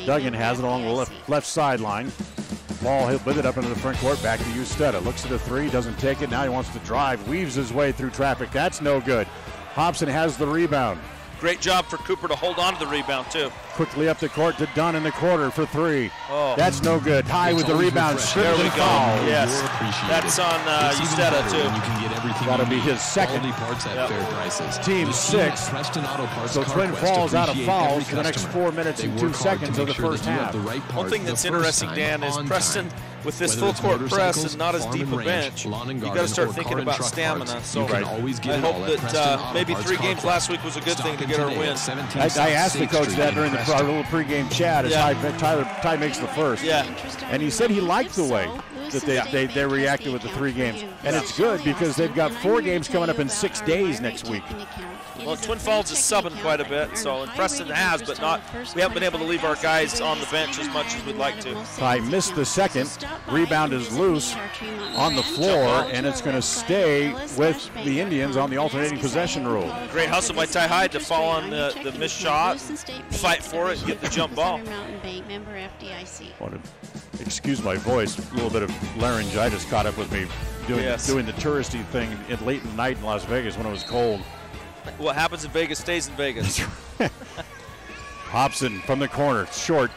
Duggan has it along the left sideline. Ball with it up into the front court. Back to Usteda. Looks at the three. Doesn't take it. Now he wants to drive. Weaves his way through traffic. That's no good. Hobson has the rebound. Great job for Cooper to hold on to the rebound, too. Quickly up the court to Dunn in the quarter for three. Oh. That's no good. High with the rebound. There we go. Yes. That's on Usteda, too. You can get everything That'll be his second. Parts at fair prices. Team 6. So Twin Falls out of fouls for the next 4 minutes and 2 seconds of the first half. One thing that's interesting, Dan, is Preston, with this full court press and not as deep a bench, you got to start thinking about stamina. So I hope that maybe 3 games last week was a good thing to get our win. I asked the coach that during our little pregame chat as Ty makes the first. Yeah. And he said he liked the way that they reacted with the 3 games. And it's good because they've got 4 games coming up in 6 days next week. Well, Twin Falls is subbing quite a bit, and Preston has, but we haven't been able to leave our guys on the bench as much as we'd like to. Ty missed the second. Rebound is loose on the floor, and it's going to stay with the Indians on the alternating possession rule. Great hustle by Ty Hyde to fall on the missed shot, fight for it, and get the jump ball. Excuse my voice, a little bit of laryngitis caught up with me doing the touristy thing late in the night in Las Vegas when it was cold. What happens in Vegas stays in Vegas. Hobson from the corner, short.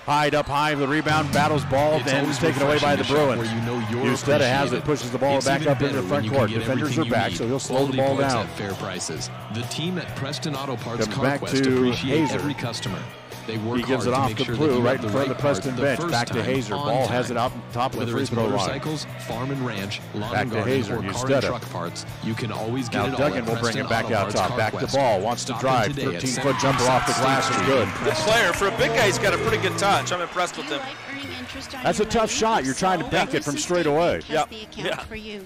Hyde up high for the rebound, battles ball, then is taken away by the Bruins. Usteda has it, pushes the ball back up into the front court. Defenders are back, so he'll slow the ball down. Fair prices. The team at Preston Auto Parts Comes back CarQuest to appreciate Hazer. every customer. They work He gives hard it to off make to sure Blue that you right have in the front of the right Preston part bench. the Back first to time, Hazer. on Ball time. has it out on top of the Whether free it's throw line. motorcycles, farm and ranch, lawn Back and to garden, Hazer, or car Usteda. and truck parts, you can always get Now it all Duggan at will bring Preston it back Auto out Parts top. Back to CarQuest. Ball. Wants to Stop drive. in today at 13-foot jumper off the glass is good. Good player. For a big guy, he's got a pretty good touch. I'm impressed with him. That's a tough shot. You're trying to bank it from straight away. Yep.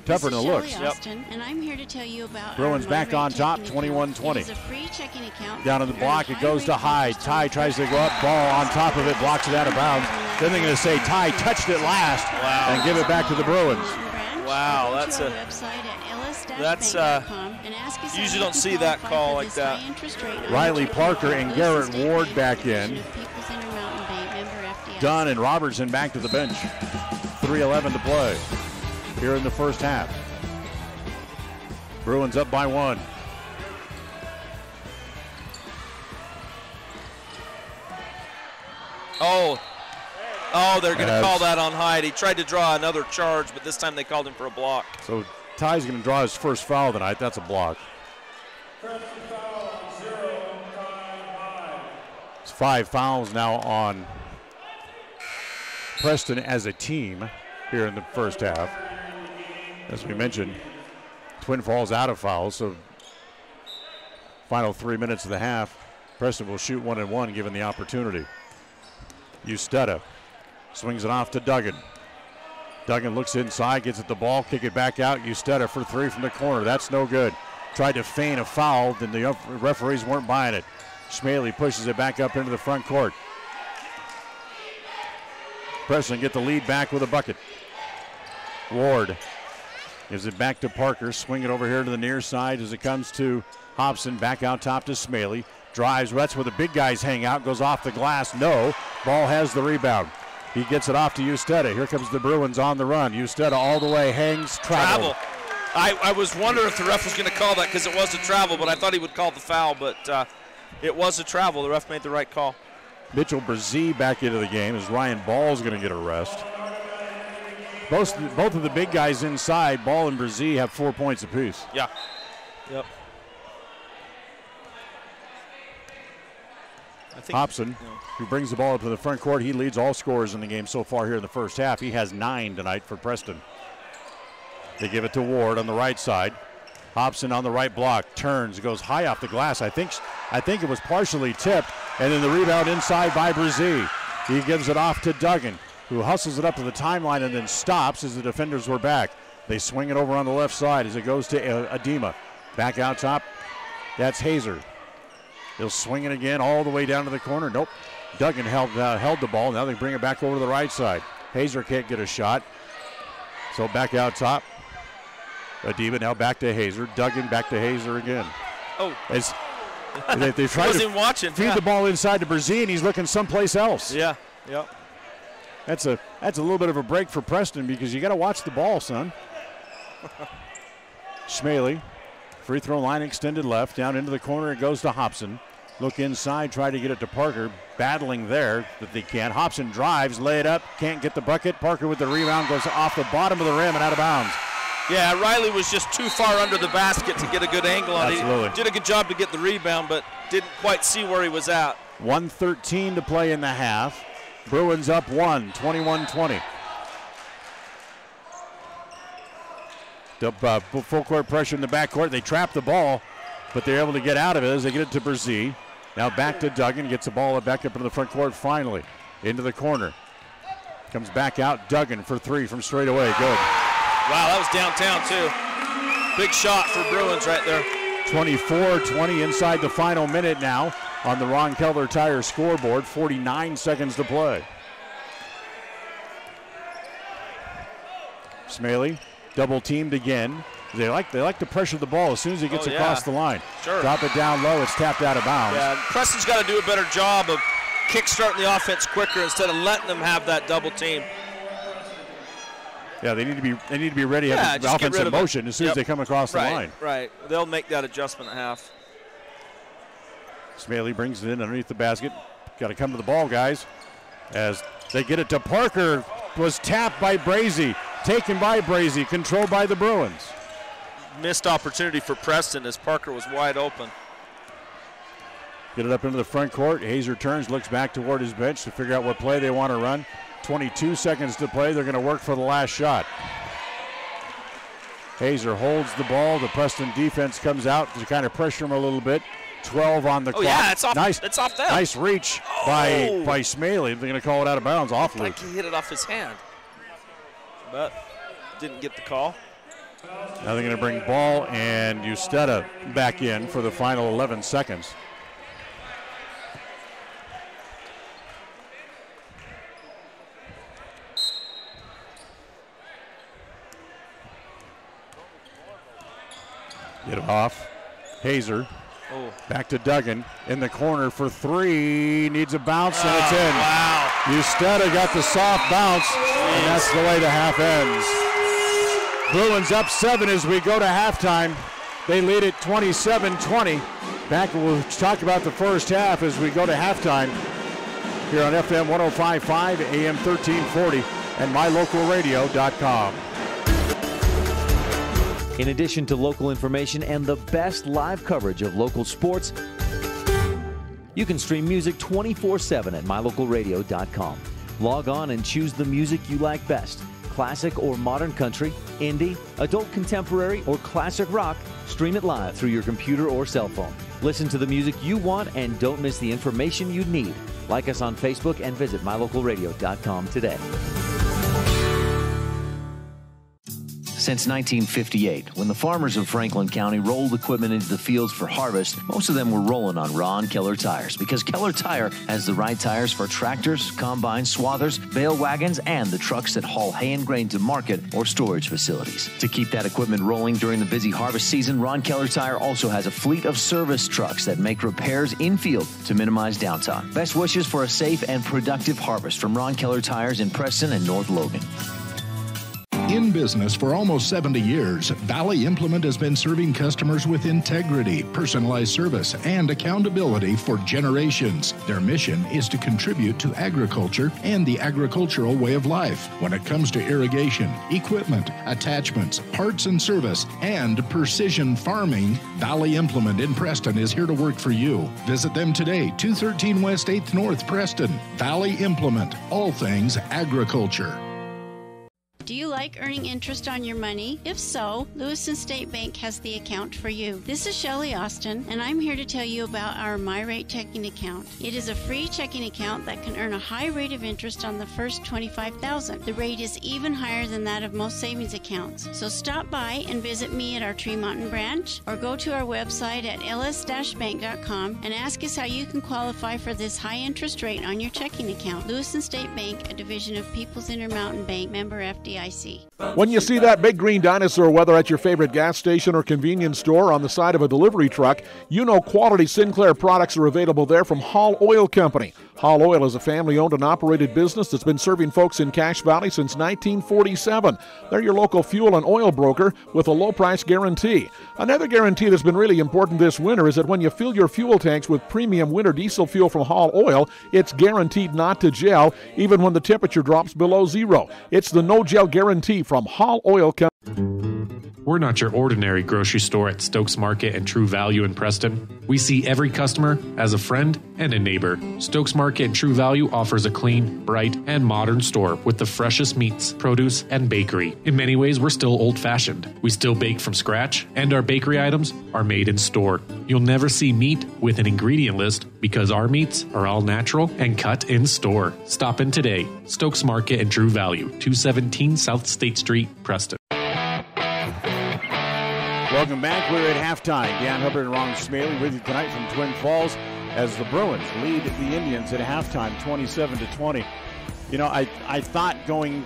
Tougher than it looks. And I'm here to tell you about Bruins back on top, 21-20. Down in the block, it goes to Hyde. Ty tries to go up, ball on top of it, blocks it out of bounds. Then they're going to say Ty touched it last and give it back to the Bruins. Wow, that's you usually don't see that call like that. Riley Parker and Garrett Ward back in. Dunn and Robertson back to the bench. 3:11 to play here in the first half. Bruins up by 1. Oh, they're going to call that on Hyde. He tried to draw another charge, but this time they called him for a block. So Ty's going to draw his first foul tonight. That's a block. It's 5 fouls now on Preston as a team here in the first half. As we mentioned, Twin Falls out of fouls, so final 3 minutes of the half, Preston will shoot 1 and 1 given the opportunity. Usteda swings it off to Duggan. Duggan looks inside, gets at the ball, kick it back out. Usteda for 3 from the corner. That's no good. Tried to feign a foul, then the referees weren't buying it. Schmaley pushes it back up into the front court. Preston get the lead back with a bucket. Ward gives it back to Parker. Swing it over here to the near side as it comes to Hobson. Back out top to Schmaley. Drives. That's where the big guys hang out. Goes off the glass. No. Ball has the rebound. He gets it off to Usteda. Here comes the Bruins on the run. Usteda all the way. Hangs. Travel. I was wondering if the ref was going to call that because it was a travel, but I thought he would call the foul, but it was a travel. The ref made the right call. Mitchell Brzee back into the game as Ryan Ball's going to get a rest. Both of the big guys inside, Ball and Brzee, have 4 points apiece. Yeah. Yep. Hobson, who brings the ball up to the front court, he leads all scorers in the game so far here in the first half. He has 9 tonight for Preston. They give it to Ward on the right side. Hobson on the right block, turns, goes high off the glass. I think it was partially tipped, and then the rebound inside by Brzee. He gives it off to Duggan, who hustles it up to the timeline and then stops as the defenders were back. They swing it over on the left side as it goes to Adema. Back out top, that's Hazer. He'll swing it again all the way down to the corner. Nope. Duggan held the ball. Now they bring it back over to the right side. Hazer can't get a shot. So back out top. Adema now back to Hazer. Duggan back to Hazer again. Oh. As they try to feed the ball inside to Brzee, and he's looking someplace else. Yeah. Yep. That's a little bit of a break for Preston because you got to watch the ball, son. Schmaley, free throw line extended left, down into the corner. It goes to Hobson. Look inside, try to get it to Parker. Battling there, but they can't. Hobson drives, lay it up, can't get the bucket. Parker with the rebound, goes off the bottom of the rim and out of bounds. Yeah, Riley was just too far under the basket to get a good angle on it. Absolutely. He did a good job to get the rebound, but didn't quite see where he was at. 1:13 to play in the half. Bruins up 1, 21-20. Full court pressure in the backcourt. They trap the ball, but they're able to get out of it as they get it to Brzee. Now back to Duggan, gets the ball back up into the front court finally. Into the corner. Comes back out, Duggan for 3 from straight away. Good. Wow, that was downtown too. Big shot for Bruins right there. 24-20 inside the final minute now on the Ron Keller Tire scoreboard. 49 seconds to play. Schmaley double teamed again. They like to pressure the ball as soon as he gets across the line. Sure. Drop it down low, it's tapped out of bounds. Yeah, Preston's got to do a better job of kickstarting the offense quicker instead of letting them have that double team. Yeah, they need to be ready to have the offense in motion as soon as they come across the line. Right. They'll make that adjustment at half. Schmaley brings it in underneath the basket. Got to come to the ball, guys. As they get it to Parker, was tapped by Brzee, taken by Brzee, controlled by the Bruins. Missed opportunity for Preston as Parker was wide open. Get it up into the front court. Hazer turns, looks back toward his bench to figure out what play they want to run. 22 seconds to play. They're going to work for the last shot. Hazer holds the ball. The Preston defense comes out to kind of pressure him a little bit. 12 on the clock. Yeah, it's off. Nice, it's off them. Nice reach by Schmaley. They're going to call it out of bounds. Off like he hit it off his hand, but didn't get the call. Now they're going to bring Ball and Usteda back in for the final 11 seconds. Get it off. Hazer. Back to Duggan in the corner for 3. Needs a bounce and it's in. Wow. Usteda got the soft bounce, and that's the way the half ends. Bruins up 7 as we go to halftime. They lead it 27-20. Back, we'll talk about the first half as we go to halftime here on FM 105.5, AM 1340, and mylocalradio.com. In addition to local information and the best live coverage of local sports, you can stream music 24/7 at mylocalradio.com. Log on and choose the music you like best. Classic or modern country, indie, adult contemporary, or classic rock. Stream it live through your computer or cell phone. Listen to the music you want and don't miss the information you need. Like us on Facebook and visit mylocalradio.com today. Since 1958, when the farmers of Franklin County rolled equipment into the fields for harvest, most of them were rolling on Ron Keller tires, because Keller Tire has the right tires for tractors, combines, swathers, bale wagons, and the trucks that haul hay and grain to market or storage facilities. To keep that equipment rolling during the busy harvest season, Ron Keller Tire also has a fleet of service trucks that make repairs in-field to minimize downtime. Best wishes for a safe and productive harvest from Ron Keller Tires in Preston and North Logan. In business for almost 70 years, Valley Implement has been serving customers with integrity, personalized service, and accountability for generations. Their mission is to contribute to agriculture and the agricultural way of life. When it comes to irrigation, equipment, attachments, parts and service, and precision farming, Valley Implement in Preston is here to work for you. Visit them today, 213 West 8th North, Preston. Valley Implement, all things agriculture. Do you like earning interest on your money? If so, Lewiston State Bank has the account for you. This is Shelley Austin, and I'm here to tell you about our MyRate checking account. It is a free checking account that can earn a high rate of interest on the first $25,000. The rate is even higher than that of most savings accounts. So stop by and visit me at our Tree Mountain branch, or go to our website at ls-bank.com and ask us how you can qualify for this high interest rate on your checking account. Lewiston State Bank, a division of People's Intermountain Bank, member FDIC. When you see that big green dinosaur, whether at your favorite gas station or convenience store on the side of a delivery truck, you know quality Sinclair products are available there from Hall Oil Company. Hall Oil is a family-owned and operated business that's been serving folks in Cache Valley since 1947. They're your local fuel and oil broker with a low-price guarantee. Another guarantee that's been really important this winter is that when you fill your fuel tanks with premium winter diesel fuel from Hall Oil, it's guaranteed not to gel even when the temperature drops below zero. It's the no-gel guarantee from Hall Oil Company. We're not your ordinary grocery store at Stokes Market and True Value in Preston. We see every customer as a friend and a neighbor. Stokes Market and True Value offers a clean, bright, and modern store with the freshest meats, produce, and bakery. In many ways, we're still old-fashioned. We still bake from scratch, and our bakery items are made in store. You'll never see meat with an ingredient list because our meats are all natural and cut in store. Stop in today. Stokes Market and True Value, 217 South State Street, Preston. Welcome back. We're at halftime. Dan Hubbard and Ron Smaley with you tonight from Twin Falls as the Bruins lead the Indians at halftime, 27-20. You know, I thought going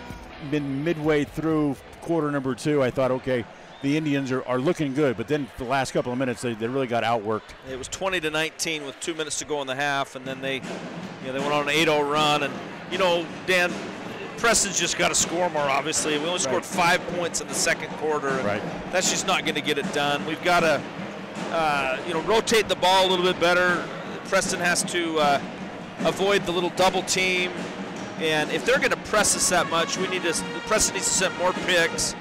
midway through quarter number two, I thought, okay, the Indians are looking good, but then the last couple of minutes, they really got outworked. It was 20-19 with 2 minutes to go in the half, and then they went on an 8-0 run. And, Dan, Preston's just got to score more, obviously. We only scored 5 points in the second quarter. And that's just not going to get it done. We've got to, rotate the ball a little bit better. Preston has to avoid the little double team. And if they're going to press us that much, Preston needs to set more picks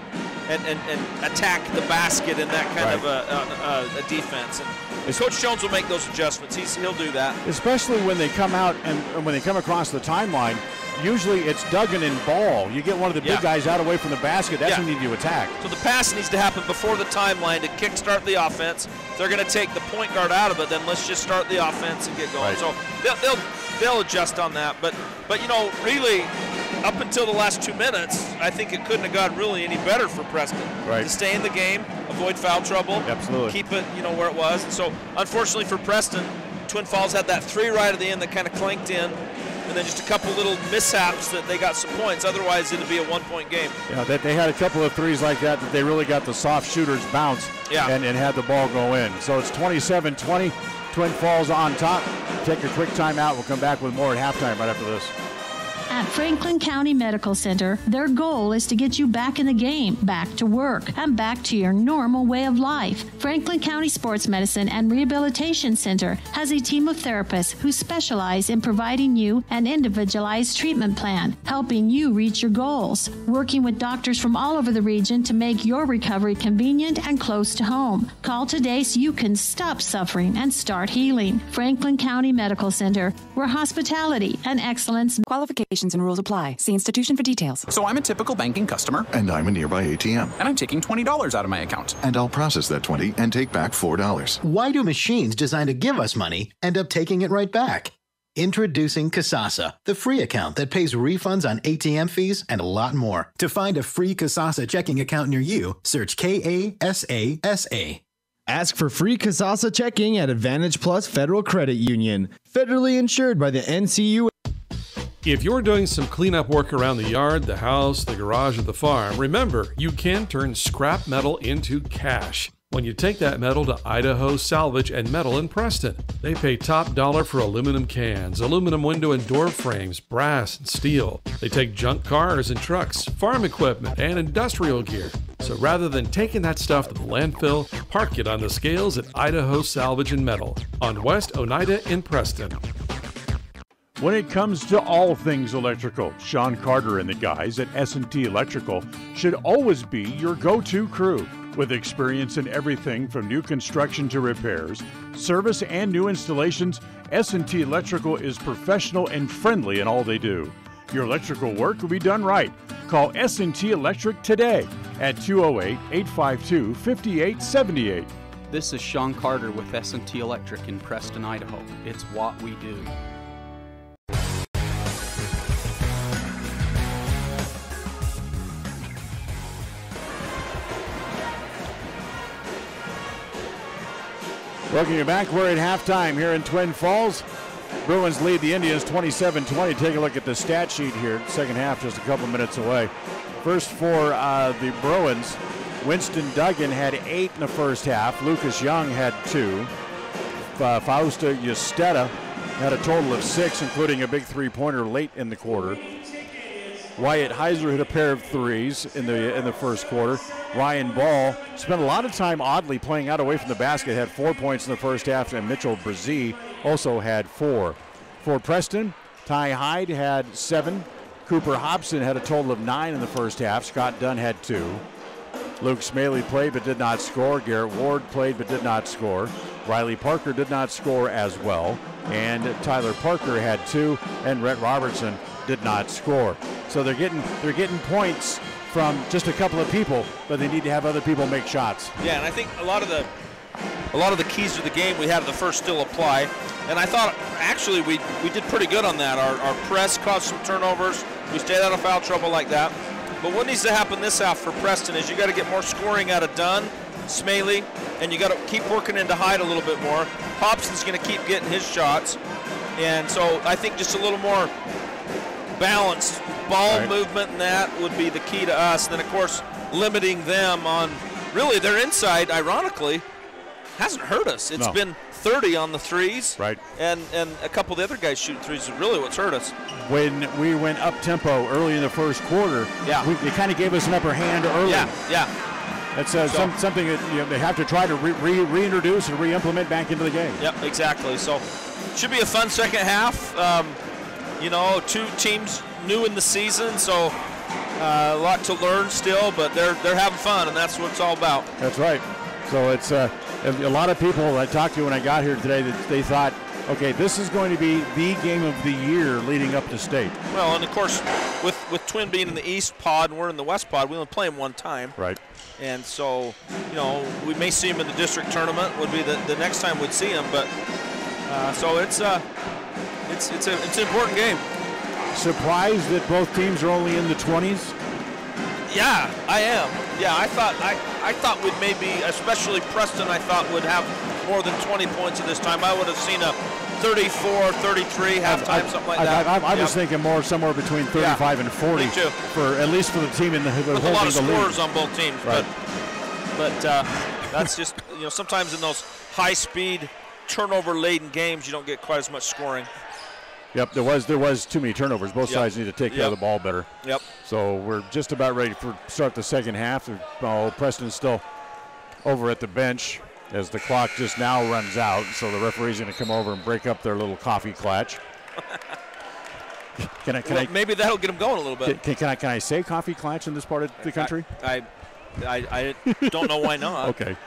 and attack the basket in that kind of a defense. And Coach Jones will make those adjustments. He'll do that. Especially when they come out and when they come across the timeline, usually it's Duggan and Ball. You get one of the big guys out away from the basket. That's when you need to attack. So the pass needs to happen before the timeline to kickstart the offense. If they're going to take the point guard out of it, then let's just start the offense and get going. So they'll adjust on that. But really, up until the last 2 minutes, I think it couldn't have gotten really any better for Preston. To stay in the game, avoid foul trouble, keep it where it was. And so unfortunately for Preston, Twin Falls had that three right at the end that kind of clanked in, and then just a couple little mishaps that they got some points. Otherwise, it'd be a one-point game. Yeah, they had a couple of threes like that they really got the soft shooters bounce and had the ball go in. So it's 27-20. Twin Falls on top. Take a quick timeout. We'll come back with more at halftime right after this. At Franklin County Medical Center, their goal is to get you back in the game, back to work, and back to your normal way of life. Franklin County Sports Medicine and Rehabilitation Center has a team of therapists who specialize in providing you an individualized treatment plan, helping you reach your goals, working with doctors from all over the region to make your recovery convenient and close to home. Call today so you can stop suffering and start healing. Franklin County Medical Center, where hospitality and excellence. Qualifications and rules apply. See institution for details. So I'm a typical banking customer. And I'm a nearby ATM. And I'm taking $20 out of my account. And I'll process that $20 and take back $4. Why do machines designed to give us money end up taking it right back? Introducing Kasasa, the free account that pays refunds on ATM fees and a lot more. To find a free Kasasa checking account near you, search Kasasa. Ask for free Kasasa checking at Advantage Plus Federal Credit Union. Federally insured by the NCUA. If you're doing some cleanup work around the yard, the house, the garage, or the farm, remember, you can turn scrap metal into cash when you take that metal to Idaho Salvage and Metal in Preston. They pay top dollar for aluminum cans, aluminum window and door frames, brass and steel. They take junk cars and trucks, farm equipment, and industrial gear. So rather than taking that stuff to the landfill, park it on the scales at Idaho Salvage and Metal on West Oneida in Preston. When it comes to all things electrical, Sean Carter and the guys at S&T Electrical should always be your go-to crew. With experience in everything from new construction to repairs, service, and new installations, S&T Electrical is professional and friendly in all they do. Your electrical work will be done right. Call S&T Electric today at 208-852-5878. This is Sean Carter with S&T Electric in Preston, Idaho. It's what we do. Welcome you back. We're at halftime here in Twin Falls. Bruins lead the Indians 27-20. Take a look at the stat sheet here. Second half just a couple minutes away. First for the Bruins, Winston Duggan had 8 in the first half. Lucas Young had 2. Fausta Yusteta had a total of 6, including a big three-pointer late in the quarter. Wyatt Heiser hit a pair of threes in the first quarter. Ryan Ball spent a lot of time oddly playing out away from the basket, had 4 points in the first half, and Mitchell Brzee also had 4. For Preston, Ty Hyde had 7. Cooper Hobson had a total of 9 in the first half. Scott Dunn had 2. Luke Smaley played but did not score. Garrett Ward played but did not score. Riley Parker did not score as well. And Tyler Parker had 2, and Rhett Robertson did not score. So they're getting points from just a couple of people, but they need to have other people make shots. Yeah, and I think a lot of the keys to the game we had at the first still apply. And I thought actually we did pretty good on that. Our press caused some turnovers. We stayed out of foul trouble like that. But what needs to happen this half for Preston is you got to get more scoring out of Dunn, Smaley, and you got to keep working into Hyde a little bit more. Hobson's going to keep getting his shots. And so I think just a little more balanced ball movement, and that would be the key to us. And then, of course, limiting them on really their inside, ironically, hasn't hurt us. It's been 30 on the threes. Right. And a couple of the other guys shooting threes is really what's hurt us. When we went up-tempo early in the first quarter, they kind of gave us an upper hand early. Yeah. That's something that they have to try to reintroduce and re-implement back into the game. Yep, exactly. So should be a fun second half. Two teams new in the season, so a lot to learn still, but they're having fun, and that's what it's all about. That's right. So it's a lot of people I talked to when I got here today that they thought, okay, this is going to be the game of the year leading up to state. Well, and of course, with Twin being in the East pod and we're in the West pod, we only play them one time. Right. And so, we may see them in the district tournament. Would be the next time we'd see them, but so it's an important game. Surprised that both teams are only in the 20s? Yeah, I am. Yeah, I thought we'd maybe, especially Preston, I thought would have more than 20 points at this time. I would have seen a 34, 33 halftime, something like that. I was thinking more somewhere between 35 and 40. Me too. At least for the team in the with a lot of scores league. on both teams, right. but that's just sometimes in those high-speed, turnover-laden games you don't get quite as much scoring. Yep, there was too many turnovers. Both sides need to take care of the ball better. Yep. So we're just about ready for start the second half. Preston's still over at the bench as the clock just now runs out. So the referee's going to come over and break up their little coffee clutch. Maybe that'll get them going a little bit. Can I say coffee clutch in this part of the country? I don't know why not. Okay.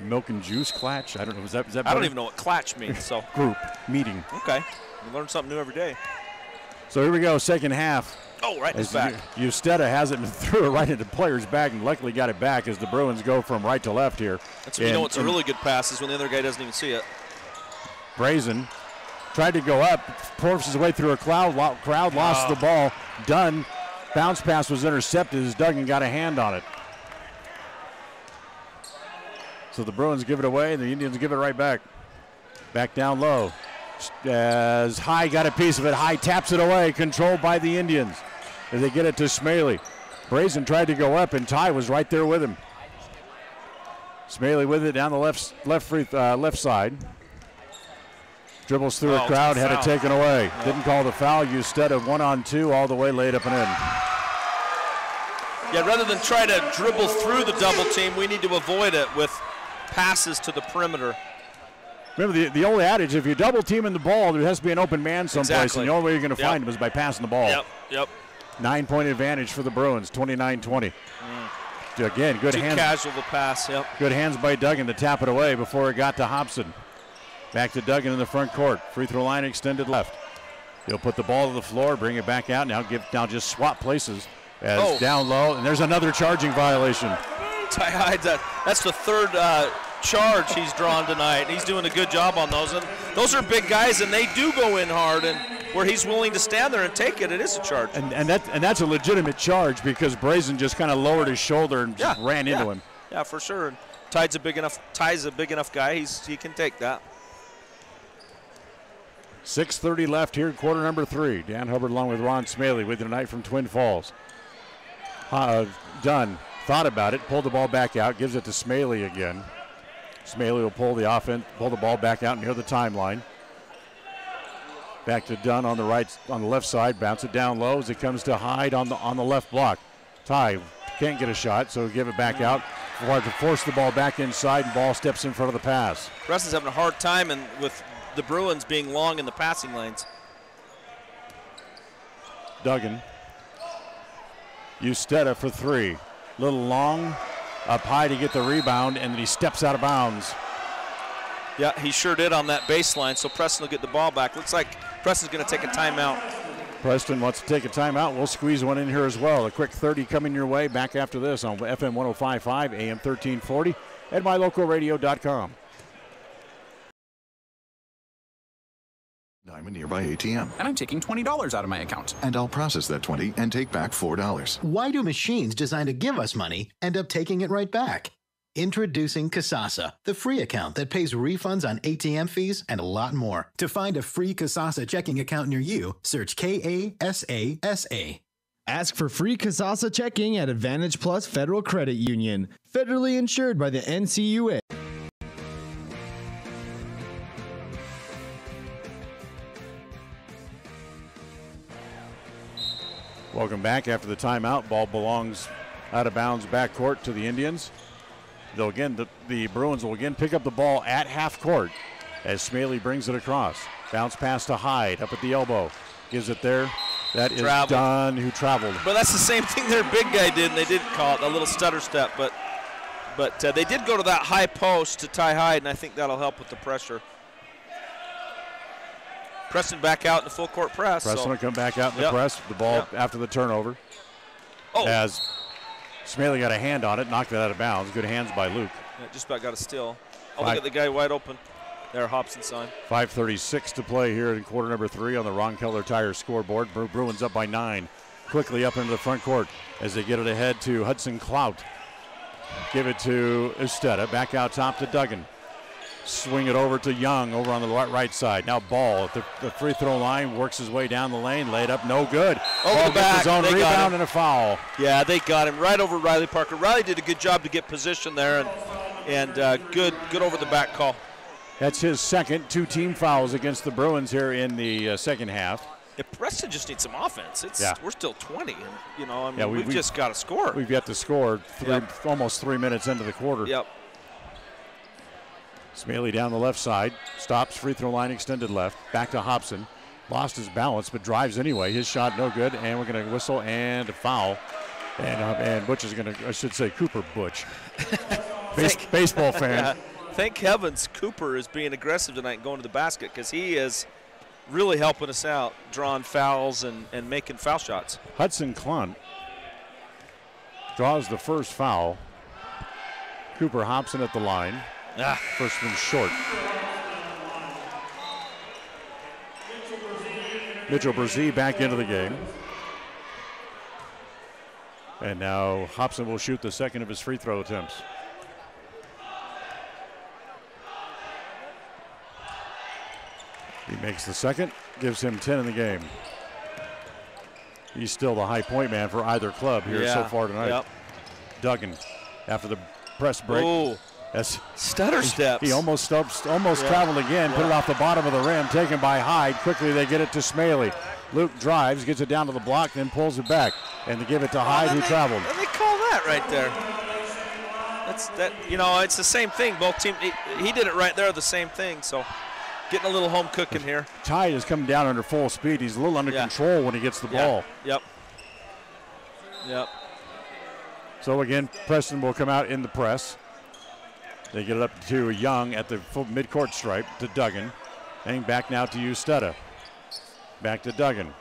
Milk and juice clatch? I don't know. Is that I don't even know what clatch means. So group meeting. Okay. You learn something new every day. So here we go, second half. Oh, right in his back. Usteda has it and threw it right into the player's back and luckily got it back as the Bruins go from right to left here. That's when you know it's a really good pass is when the other guy doesn't even see it. Brazen tried to go up, forced his way through a crowd, lost the ball. Dunn, bounce pass was intercepted as Duggan got a hand on it. So the Bruins give it away, and the Indians give it right back. Back down low. As High got a piece of it. High taps it away, controlled by the Indians. As they get it to Smaley. Brazen tried to go up, and Ty was right there with him. Smaley with it down the left side. Dribbles through a crowd, had it taken away. Yep. Didn't call the foul. Usteda 1-on-2 all the way, laid up and in. Yeah, rather than try to dribble through the double team, we need to avoid it with passes to the perimeter. Remember the old adage, if you're double teaming the ball, there has to be an open man someplace, exactly. and the only way you're going to find him is by passing the ball. Yep. 9-point advantage for the Bruins, 29-20. Again, good hands. Too casual of a pass, yep. Good hands by Duggan to tap it away before it got to Hobson. Back to Duggan in the front court. Free throw line extended left. He'll put the ball to the floor, bring it back out. Now just swap places as down low, and there's another charging violation. Ty Hyde, that's the third charge he's drawn tonight. He's doing a good job on those. And those are big guys, and they do go in hard. And where he's willing to stand there and take it, it is a charge. And that's a legitimate charge because Brazen just kind of lowered his shoulder and just ran into him. Yeah, for sure. And Ty's a big enough guy. He can take that. 6:30 left here in quarter number 3. Dan Hubbard along with Ron Smaley with you tonight from Twin Falls. Dunn thought about it, pulled the ball back out, gives it to Smaley again. Smaley will pull the ball back out near the timeline. Back to Dunn on the left side, bounce it down low as it comes to Hyde on the left block. Ty can't get a shot, so give it back out. To force the ball back inside, and ball steps in front of the pass. Preston's having a hard time with the Bruins being long in the passing lanes. Duggan. Usteda for 3. Little long, up high to get the rebound, and then he steps out of bounds. Yeah, he sure did on that baseline, so Preston will get the ball back. Looks like Preston's going to take a timeout. Preston wants to take a timeout. We'll squeeze one in here as well. A quick 30 coming your way back after this on FM 105.5, AM 1340, and mylocalradio.com. I'm a nearby ATM. And I'm taking $20 out of my account. And I'll process that 20 and take back $4. Why do machines designed to give us money end up taking it right back? Introducing Kasasa, the free account that pays refunds on ATM fees and a lot more. To find a free Kasasa checking account near you, search Kasasa. Ask for free Kasasa checking at Advantage Plus Federal Credit Union, federally insured by the NCUA. Welcome back after the timeout. Ball belongs out of bounds backcourt to the Indians. Though again, the Bruins will again pick up the ball at half court as Smaley brings it across. Bounce pass to Hyde up at the elbow. Gives it there. That is Dunn who traveled. But that's the same thing their big guy did, and they did call it a little stutter step. But they did go to that high post to Ty Hyde, and I think that'll help with the pressure. Preston back out in the full court press. Preston will come back out in the press. The ball after the turnover. As Smaley got a hand on it, knocked it out of bounds. Good hands by Luke. Yeah, just about got a steal. Look at the guy wide open. There, Hobson's sign. 5:36 to play here in quarter number 3 on the Ron Keller Tire scoreboard. Bruins up by 9. Quickly up into the front court as they get it ahead to Hudson Clout. Give it to Usteda. Back out top to Duggan. Swing it over to Young over on the right side. Now Ball at the free throw line, works his way down the lane, laid up, no good. Over the back, his own rebound and a foul. Yeah, they got him right over Riley Parker. Riley did a good job to get position there, and good over the back call. That's his second. 2 team fouls against the Bruins here in the second half. If Preston just needs some offense, we're still 20. And, you know, I mean, we've just got to score. We've yet to score almost 3 minutes into the quarter. Yep. Smaley down the left side. Stops, free throw line extended left. Back to Hobson. Lost his balance, but drives anyway. His shot no good, and we're going to whistle and a foul. And Butch is going to, I should say Cooper Butch. Baseball fan. Yeah. Thank heavens Cooper is being aggressive tonight and going to the basket, because he is really helping us out, drawing fouls and making foul shots. Hudson Clunt draws the first foul. Cooper Hobson at the line. First one short. Mitchell Brzee back into the game. And now Hobson will shoot the second of his free throw attempts. He makes the second, gives him 10 in the game. He's still the high point man for either club here so far tonight. Yep. Duggan, after the press break. Ooh. That's stutter steps. He almost traveled again, put it off the bottom of the rim, taken by Hyde. Quickly they get it to Smaley. Luke drives, gets it down to the block, then pulls it back. And they give it to Hyde, who traveled. And they call that right there. You know, it's the same thing. Both teams, he did it right there, the same thing. So getting a little home cooking here. Tide is coming down under full speed. He's a little under control when he gets the ball. Yep. So again, Preston will come out in the press. They get it up to Young at the midcourt stripe to Duggan. And back now to Usteda. Back to Duggan.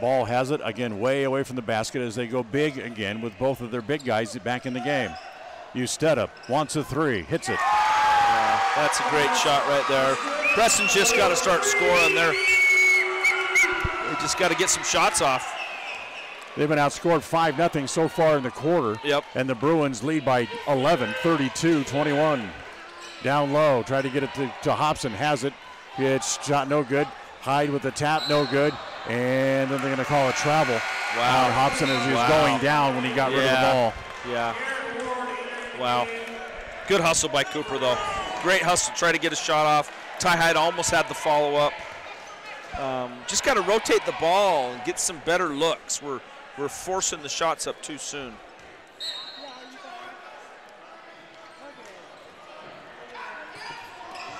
Ball has it, again, way away from the basket as they go big again with both of their big guys back in the game. Usteda wants a three, hits it. Yeah, that's a great shot right there. Preston's just got to start scoring there. They just got to get some shots off. They've been outscored 5-0 so far in the quarter. Yep. And the Bruins lead by 11, 32-21. Down low, try to get it to Hobson, has it. It's shot no good. Hyde with the tap, no good. And then they're going to call a travel on Hobson as he was going down when he got rid of the ball. Yeah. Wow. Good hustle by Cooper, though. Great hustle, try to get a shot off. Ty Hyde almost had the follow-up. Just got to rotate the ball and get some better looks. We're forcing the shots up too soon.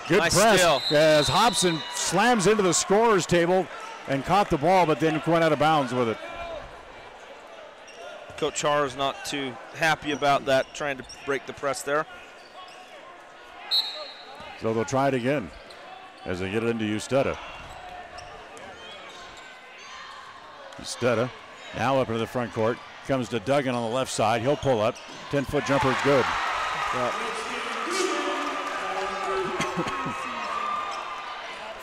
Good nice press steal. As Hobson slams into the scorer's table and caught the ball, but then went out of bounds with it. Coach Har is not too happy about that, trying to break the press there. So they'll try it again as they get it into Usteda. Usteda now up into the front court. Comes to Duggan on the left side. He'll pull up. 10-foot jumper, good. Yep.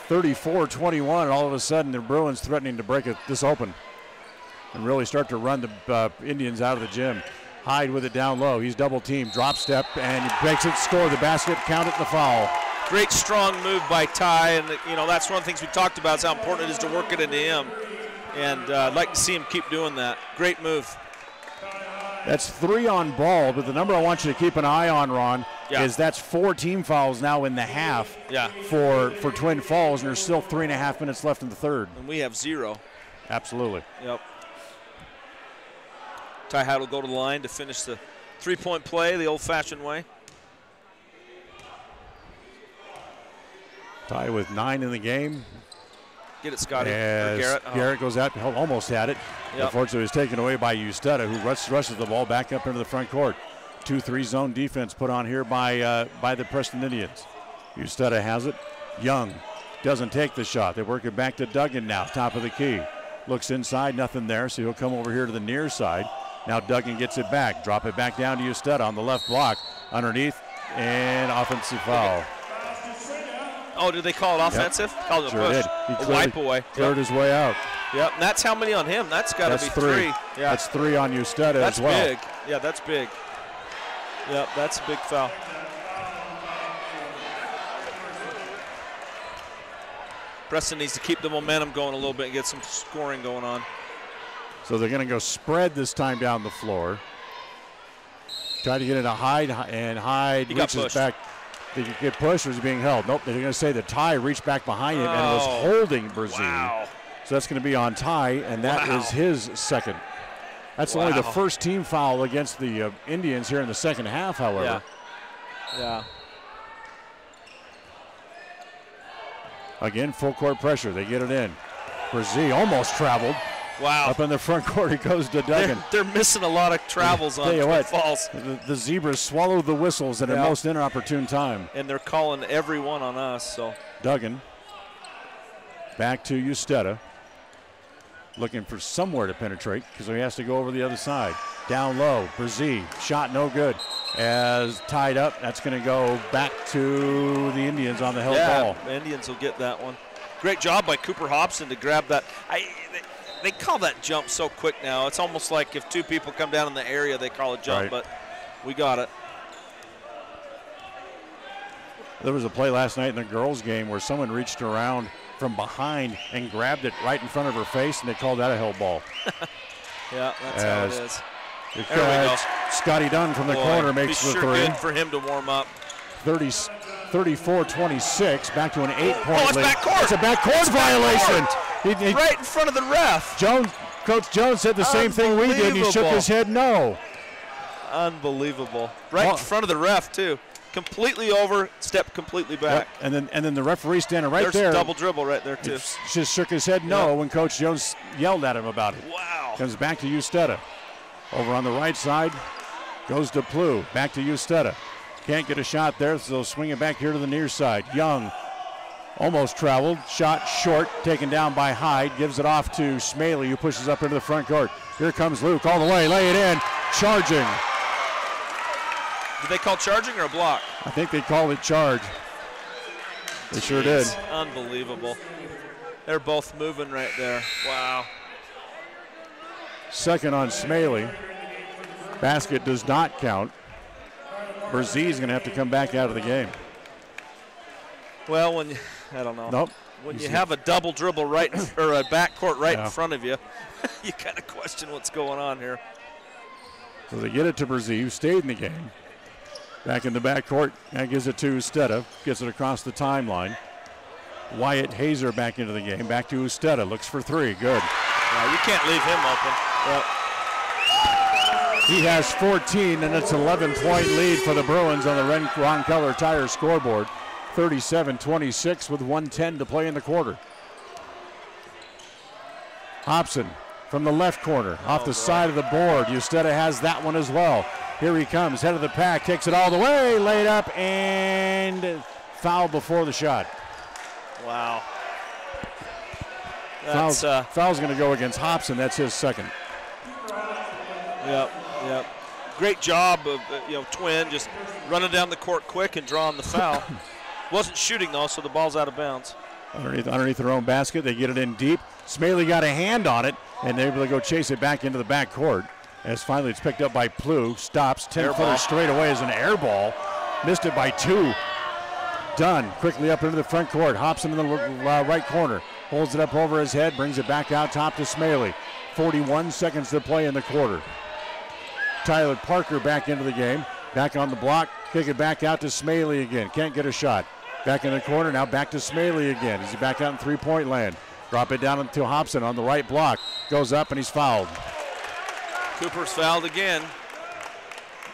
34-21, and all of a sudden the Bruins threatening to break this open and really start to run the Indians out of the gym. Hyde with it down low. He's double teamed, drop step, and he breaks it, score the basket, count it, the foul. Great strong move by Ty, and that's one of the things we talked about is how important it is to work it into him. And I'd like to see him keep doing that. Great move. That's 3 on ball, but the number I want you to keep an eye on, Ron, is that's 4 team fouls now in the half for Twin Falls, and there's still 3.5 minutes left in the third. And we have 0. Absolutely. Yep. Ty Hyde will go to the line to finish the three-point play the old-fashioned way. Ty with 9 in the game. Get it, Scotty. As Garrett. Garrett goes out, almost had it. Yep. Unfortunately, it was taken away by Usteda, who rushes the ball back up into the front court. 2-3 zone defense put on here by the Preston Indians. Usteda has it. Young doesn't take the shot. They work it back to Duggan now, top of the key. Looks inside, nothing there, so he'll come over here to the near side. Now Duggan gets it back. Drop it back down to Usteda on the left block. Underneath, and offensive foul. Oh, did they call it offensive? Yep. Called it a Sure push. did. He A wipe away. Cleared his way out. Yep, and that's how many on him? That's got to be 3. Yeah. That's 3 on Usteda as well. That's big. Yeah, that's big. Yep, that's a big foul. Preston needs to keep the momentum going a little bit and get some scoring going on. So they're going to go spread this time down the floor. Try to get it to Hyde, and Hyde reaches back. Did he get pushed or is he being held? Nope, they're going to say that Ty reached back behind him and was holding Brazil. Wow. So that's going to be on Ty, and that is his second. That's only the first team foul against the Indians here in the second half, however. Yeah. Again, full court pressure. They get it in. Brazil almost traveled. Wow. Up in the front court, he goes to Duggan. They're missing a lot of travels on Twin Falls. The Zebras swallow the whistles at a most inopportune time. And they're calling every one on us. So Duggan back to Usteda. Looking for somewhere to penetrate because he has to go over the other side. Down low, Brazil, shot no good. As tied up, that's going to go back to the Indians on the held ball. The Indians will get that one. Great job by Cooper Hobson to grab that. They call that jump so quick now. It's almost like if two people come down in the area, they call a jump, but we got it. There was a play last night in the girls' game where someone reached around from behind and grabbed it right in front of her face, and they called that a held ball. Yeah, that's how it is. There we go. Scotty Dunn from the corner makes the three. Good for him to warm up. 34-26, back to an 8-point lead. It's a backcourt violation. Right in front of the ref. Coach Jones said the same thing we did, and he shook his head no. Unbelievable. Right in front of the ref, too. Completely over, step completely back. Yep. And then the referee standing right There's there. There's a double dribble right there, too. Just shook his head no when Coach Jones yelled at him about it. Wow. Comes back to Usteda. Over on the right side, goes to Plu. Back to Usteda. Can't get a shot there, so they'll swing it back here to the near side. Young almost traveled, shot short, taken down by Hyde, gives it off to Smaley, who pushes up into the front court. Here comes Luke all the way, lay it in, charging. Did they call charging or a block? I think they called it charge. They sure did. Unbelievable. They're both moving right there. Wow. Second on Smaley. Basket does not count. Brzez's going to have to come back out of the game. Well, I don't know. Nope. When you have a double dribble or a backcourt right in front of you, you kind of question what's going on here. So they get it to Brzez, who stayed in the game. Back in the backcourt, and gives it to Usteda. Gets it across the timeline. Wyatt Hazer back into the game. Back to Usteda. Looks for three. Good. You can't leave him open. He has 14, and it's an 11-point lead for the Bruins on the Ron Keller Tire scoreboard. 37-26 with 1:10 to play in the quarter. Hobson from the left corner, off the side of the board. Usteda has that one as well. Here he comes, head of the pack, takes it all the way, laid up, and foul before the shot. Wow. Foul's going to go against Hobson. That's his second. Yep. Great job of Twin just running down the court quick and drawing the foul. Wasn't shooting though, so the ball's out of bounds. Underneath their own basket, they get it in deep. Smaley got a hand on it, and they're able to go chase it back into the backcourt. As finally it's picked up by Plu, stops, 10-footer straight away as an air ball. Missed it by 2. Dunn quickly up into the front court. Hobson in the right corner. Holds it up over his head, brings it back out top to Smaley. 41 seconds to play in the quarter. Tyler Parker back into the game. Back on the block, kick it back out to Smaley again. Can't get a shot. Back in the corner, now back to Smaley again. He's back out in three-point land. Drop it down to Hobson on the right block. Goes up and he's fouled. Cooper's fouled again.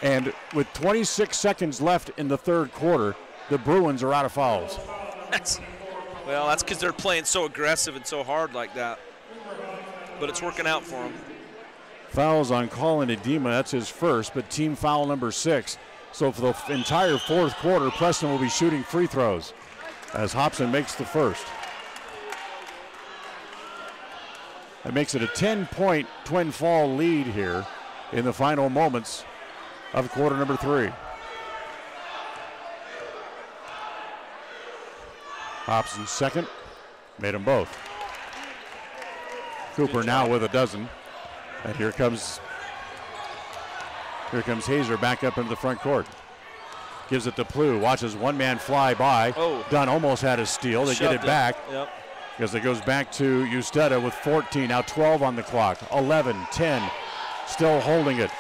And with 26 seconds left in the third quarter, the Bruins are out of fouls. That's because they're playing so aggressive and so hard like that. But it's working out for them. Fouls on Colin Edema, that's his first, but team foul number 6. So for the entire fourth quarter, Preston will be shooting free throws as Hobson makes the first. That makes it a 10-point Twin Fall lead here in the final moments of quarter number 3. Hobson's second, made them both. Cooper now with a dozen. And here comes Hazer back up into the front court. Gives it to Plu. Watches one man fly by. Dunn almost had a steal. They get it back. Yep. Because it goes back to Usteda with 14. Now 12 on the clock. 11, 10. Still holding it.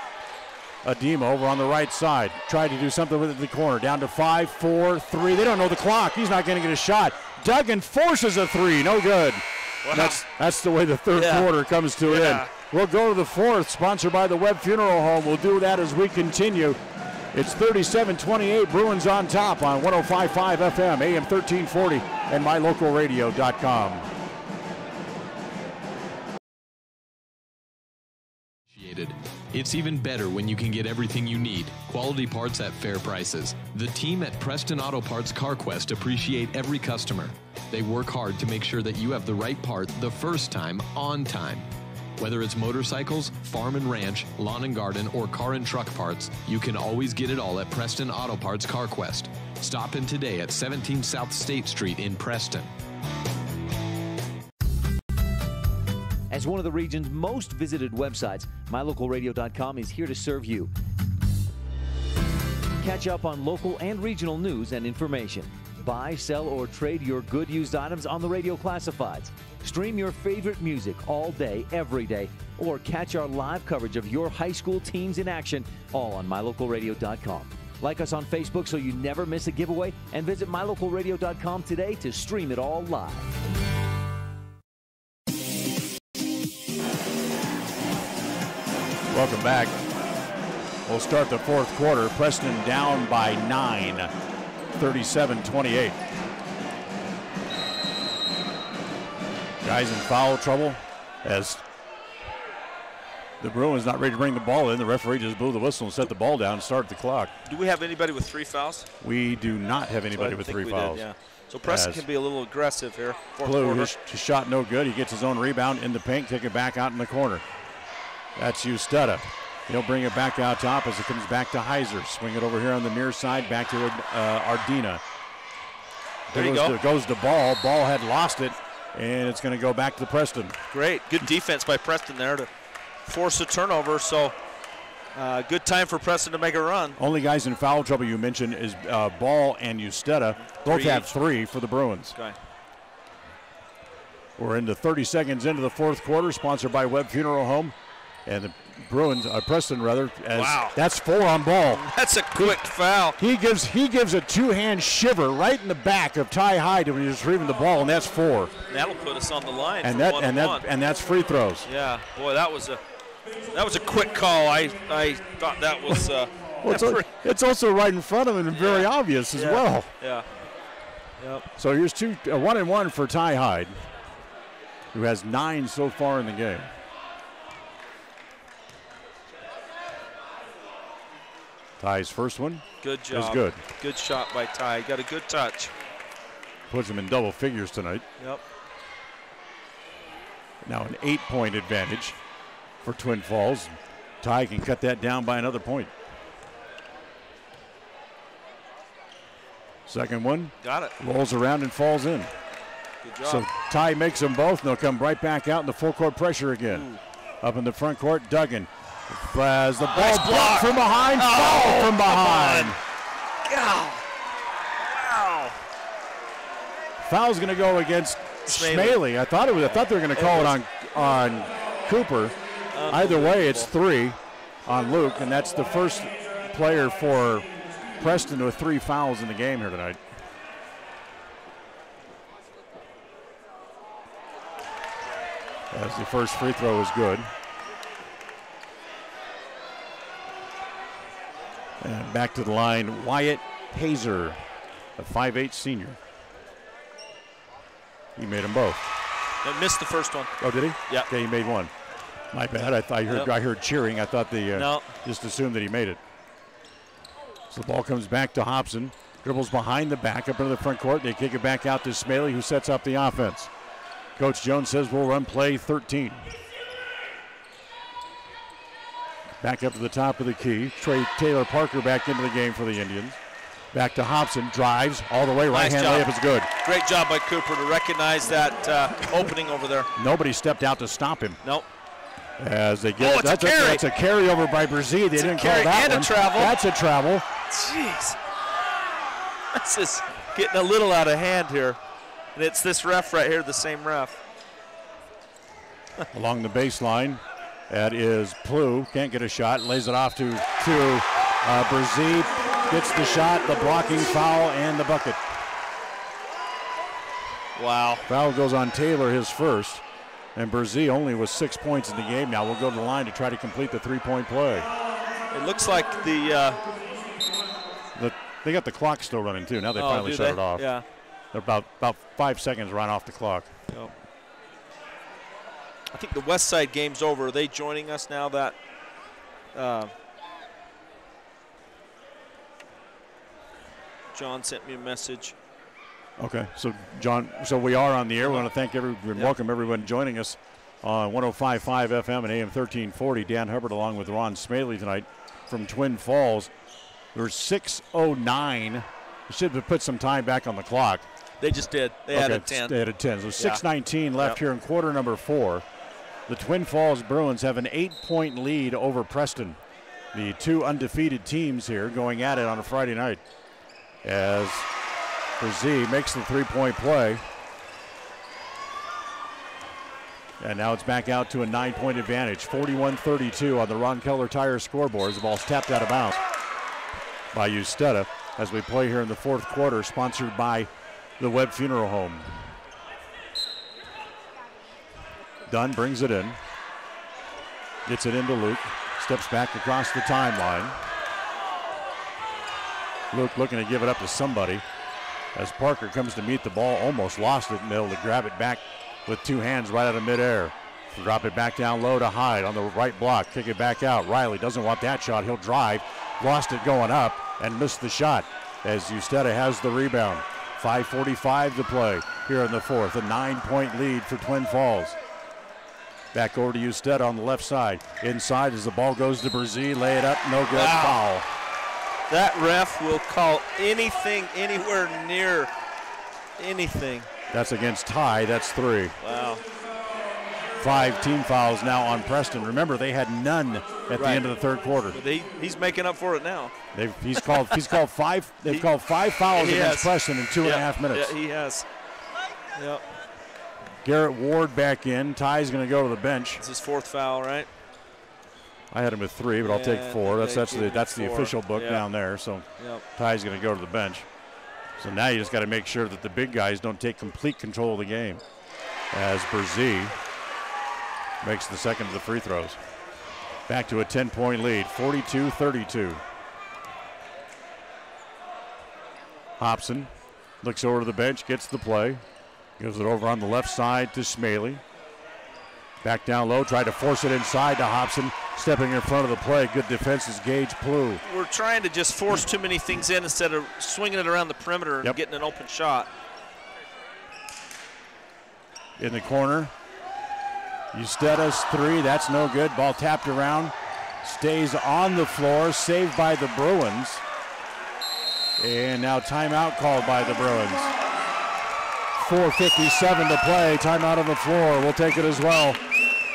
Adema over on the right side. Tried to do something with it in the corner. Down to 5, 4, 3. They don't know the clock. He's not going to get a shot. Duggan forces a three. No good. Wow. That's the way the third quarter comes to an end. We'll go to the fourth, sponsored by the Webb Funeral Home. We'll do that as we continue. It's 37-28, Bruins on top on 105.5 FM, AM 1340, and mylocalradio.com. It's even better when you can get everything you need. Quality parts at fair prices. The team at Preston Auto Parts CarQuest appreciate every customer. They work hard to make sure that you have the right part the first time, on time. Whether it's motorcycles, farm and ranch, lawn and garden, or car and truck parts, you can always get it all at Preston Auto Parts CarQuest. Stop in today at 17 South State Street in Preston. As one of the region's most visited websites, mylocalradio.com is here to serve you. Catch up on local and regional news and information. Buy, sell, or trade your good used items on the radio classifieds. Stream your favorite music all day, every day, or catch our live coverage of your high school teams in action, all on mylocalradio.com. Like us on Facebook so you never miss a giveaway, and visit mylocalradio.com today to stream it all live. Welcome back. We'll start the fourth quarter. Preston down by 9, 37-28. Guys in foul trouble as the Bruins not ready to bring the ball in. The referee just blew the whistle and set the ball down and started the clock. Do we have anybody with 3 fouls? We do not have anybody with 3 fouls. Yeah. So Preston can be a little aggressive here. Blue, his shot no good. He gets his own rebound in the paint, take it back out in the corner. That's Usteda. He'll bring it back out top as it comes back to Heiser. Swing it over here on the near side, back to Ardina. There you go. Goes the ball. Ball had lost it, and it's going to go back to Preston. Great. Good defense by Preston there to force a turnover. So good time for Preston to make a run. Only guys in foul trouble you mentioned is Ball and Usteda. Both have 3 for the Bruins. Okay. We're into 30 seconds into the fourth quarter, sponsored by Webb Funeral Home. And the Bruins, Preston rather, that's 4 on Ball. That's a quick foul. He gives a 2-hand shiver right in the back of Ty Hyde when he's retrieving the ball, and that's 4. That'll put us on the line. And that's free throws. Yeah, boy, that was a quick call. I thought that was. It's also right in front of him and very obvious as well. Yeah. Yep. So here's 1-1 for Ty Hyde, who has 9 so far in the game. Ty's first one. Good job. Is good. Good shot by Ty. Got a good touch. Puts him in double figures tonight. Yep. Now an 8-point advantage for Twin Falls. Ty can cut that down by another point. Second one. Got it. Rolls around and falls in. Good job. So Ty makes them both, and they'll come right back out in the full court pressure again. Ooh. Up in the front court, Duggan. As the ball blocked from behind, foul from behind. Wow. Foul's going to go against Smaley. I thought they were going to call it on Cooper. Either way, it's 3 on Luke, and that's the first player for Preston with 3 fouls in the game here tonight. As the first free throw is good. And back to the line, Wyatt Hazer, a 5'8" senior. He made them both. They missed the first one. Oh, did he? Yeah. Okay, he made one. My bad. I heard cheering. I thought they just assumed that he made it. So the ball comes back to Hobson. Dribbles behind the back up into the front court. They kick it back out to Smaley, who sets up the offense. Coach Jones says we'll run play 13. Back up to the top of the key. Trey Taylor Parker back into the game for the Indians. Back to Hobson, drives all the way. Right-hand layup is good. Great job by Cooper to recognize that opening over there. Nobody stepped out to stop him. Nope. As they get that's a carryover by Brzee. They didn't call that and one. A travel. That's a travel. Jeez. This is getting a little out of hand here. And it's this ref right here, the same ref. Along the baseline. That is Plu. Can't get a shot. Lays it off to Brzee. Gets the shot, the blocking foul, and the bucket. Wow. Foul goes on Taylor, his first. And Brzee only was 6 points in the game now. Will go to the line to try to complete the three-point play. It looks like they got the clock still running, too. Now they finally shut it off. Yeah. They're about 5 seconds run off the clock. Yep. I think the West Side game's over. Are they joining us now? That John sent me a message. Okay, so John, we are on the air. We want to thank everyone, welcome everyone joining us on 105.5 FM and AM 1340. Dan Hubbard along with Ron Smaley tonight from Twin Falls. There's 6:09. They should have put some time back on the clock. They just did. They added 10. They added 10. So 6:19 left here in quarter number 4. The Twin Falls Bruins have an 8-point lead over Preston. The two undefeated teams here going at it on a Friday night. As Brzee makes the three-point play. And now it's back out to a 9-point advantage. 41-32 on the Ron Keller Tire scoreboard. The ball's tapped out of bounds by Usteda as we play here in the fourth quarter, sponsored by the Webb Funeral Home. Dunn brings it in. Gets it into Luke. Steps back across the timeline. Luke looking to give it up to somebody. As Parker comes to meet the ball, almost lost it and able to grab it back with two hands right out of midair. Drop it back down low to Hyde on the right block. Kick it back out. Riley doesn't want that shot. He'll drive. Lost it going up and missed the shot as Usteda has the rebound. 5:45 to play here in the fourth. A 9-point lead for Twin Falls. Back over to Usteda on the left side. Inside as the ball goes to Brzee. Lay it up. No good. Wow. Foul. That ref will call anything anywhere near anything. That's against Ty. That's 3. Wow. 5 team fouls now on Preston. Remember, they had none at the end of the third quarter. But he's making up for it now. He's called 5. They've called 5 fouls against Preston in 2.5 minutes. Yeah, he has. Yep. Garrett Ward back in. Ty's going to go to the bench. It's his 4th foul, right? I had him with 3, but I'll take 4. That's the official book down there. So Ty's going to go to the bench. So now you just got to make sure that the big guys don't take complete control of the game. As Brzee makes the second of the free throws. Back to a 10-point lead, 42-32. Hobson looks over to the bench, gets the play. Gives it over on the left side to Smaley. Back down low, tried to force it inside to Hobson. Stepping in front of the play. Good defense is Gage Plu. We're trying to just force too many things in instead of swinging it around the perimeter and getting an open shot. In the corner. Usteda's 3. That's no good. Ball tapped around. Stays on the floor. Saved by the Bruins. And now timeout called by the Bruins. 4:57 to play. Timeout on the floor. We'll take it as well.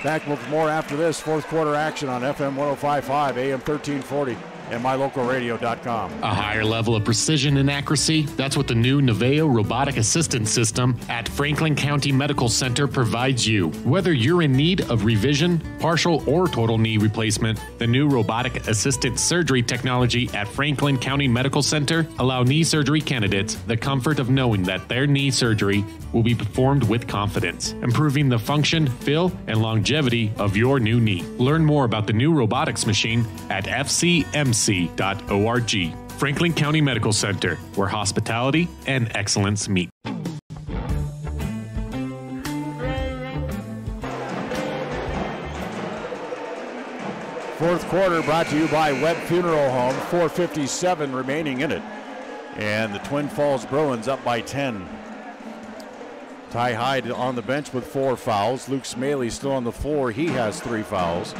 Back with more after this. Fourth quarter action on FM 105.5, AM 1340, and mylocalradio.com. A higher level of precision and accuracy? That's what the new Naveo Robotic Assistance System at Franklin County Medical Center provides you. Whether you're in need of revision, partial, or total knee replacement, the new robotic assisted surgery technology at Franklin County Medical Center allow knee surgery candidates the comfort of knowing that their knee surgery will be performed with confidence, improving the function, feel, and longevity of your new knee. Learn more about the new robotics machine at fcmc.org. Franklin County Medical Center, where hospitality and excellence meet. Fourth quarter brought to you by Webb Funeral Home. 4:57 remaining in it. And the Twin Falls Bruins up by 10. Ty Hyde on the bench with 4 fouls. Luke Smaley still on the floor. He has 3 fouls.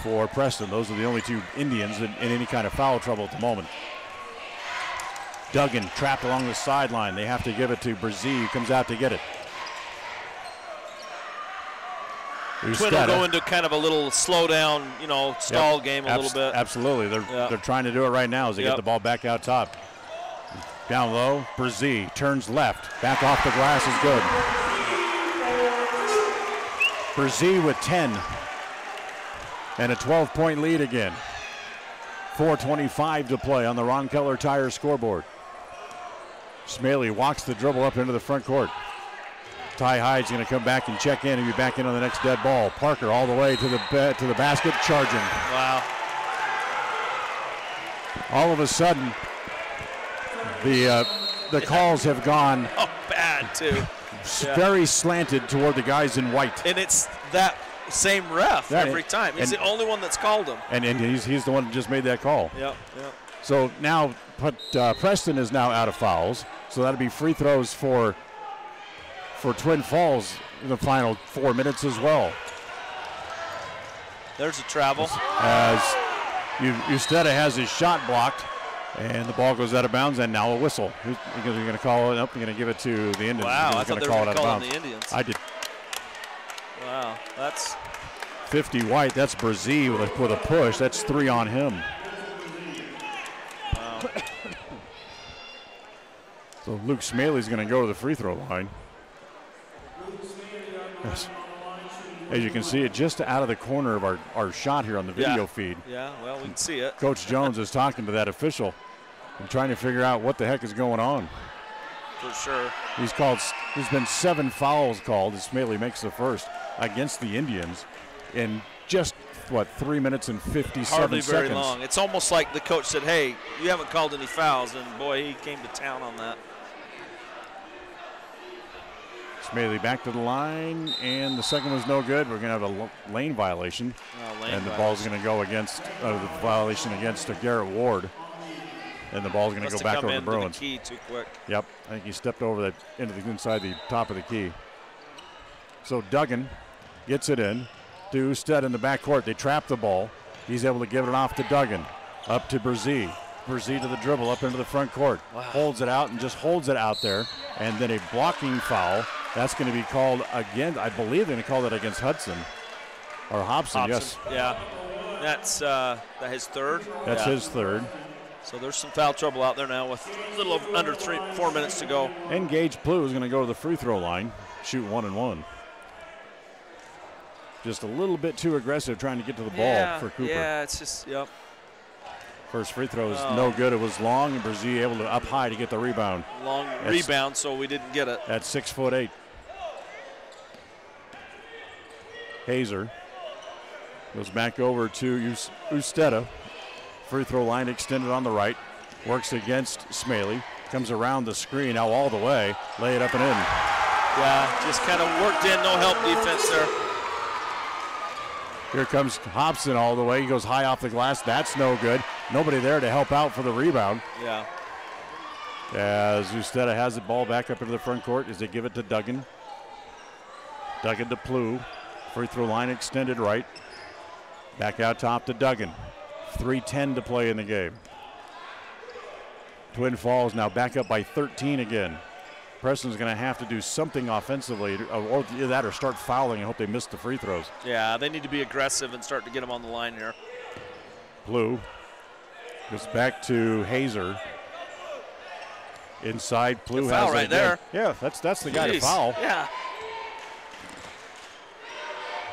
For Preston, those are the only 2 Indians in any kind of foul trouble at the moment. Duggan trapped along the sideline. They have to give it to Brzee, who comes out to get it. Twin will go into kind of a little slow down, stall game a little bit. Absolutely. They're trying to do it right now as they get the ball back out top. Down low, Brzee turns left. Back off the glass is good. Brzee with 10. And a 12-point lead again. 4:25 to play on the Ron Keller Tire scoreboard. Smalley walks the dribble up into the front court. Ty Hyde's going to come back and check in and be back in on the next dead ball. Parker all the way to the basket, charging. Wow. All of a sudden, the calls have gone bad too. Very slanted toward the guys in white. And it's that same ref every time. He's the only one that's called him. And he's the one that just made that call. Yep. So now Preston is now out of fouls. So that'll be free throws for Twin Falls in the final 4 minutes as well. There's a travel. As Usteda has his shot blocked, and the ball goes out of bounds, and now a whistle. Who's going to call it up? They're going to give it to the Indians. Wow, I thought they were going to call on bounds. the Indians. I did. Wow, that's 50 White. That's Brzee with a push. That's 3 on him. Wow. So Luke Smalley's going to go to the free throw line. Yes. As you can see it just out of the corner of our shot here on the video feed. Yeah, well, we can see it. Coach Jones is talking to that official and trying to figure out what the heck is going on. For sure. There's been 7 fouls called as Smalley makes the first against the Indians in just, 3 minutes and 57 Hardly seconds. very long. It's almost like the coach said, hey, you haven't called any fouls, and boy, he came to town on that. Smalley back to the line, and the second was no good. We're going to have a lane violation. The ball's going to go against the violation against Garrett Ward. And the ball's going to go back over the Bruins. The key too quick. Yep, I think he stepped over inside the top of the key. So Duggan gets it in to Stead in the backcourt. They trap the ball. He's able to give it off to Duggan. Up to Brzee. Brzee to the dribble up into the front court. Wow. Holds it out and just holds it out there. And then a blocking foul. That's going to be called again. I believe they're going to call that against Hudson. Or Hobson, yes. Yeah. That's his third? That's his third. So there's some foul trouble out there now with a little under 4 minutes to go. And Gage Plew is going to go to the free throw line, shoot 1 and 1. Just a little bit too aggressive trying to get to the ball for Cooper. Yeah, it's just, yep. First free throw is no good. It was long, and Brzee able to up high to get the rebound. Long rebound, so we didn't get it. At 6'8". Hazer goes back over to Usteda. Free throw line extended on the right. Works against Smalley. Comes around the screen now all the way. Lay it up and in. Yeah, just kind of worked in. No help defense there. Here comes Hobson all the way. He goes high off the glass. That's no good. Nobody there to help out for the rebound. Yeah. As Usteda has the ball back up into the front court as they give it to Duggan. Duggan to Plew. Free throw line extended right. Back out top to Duggan. 3:10 to play in the game. Twin Falls now back up by 13 again. Preston's going to have to do something offensively, or that or start fouling and hope they miss the free throws. Yeah, they need to be aggressive and start to get them on the line here. Plew goes back to Hazer. Inside, Plew has right there. Yeah, that's the guy to foul. Yeah.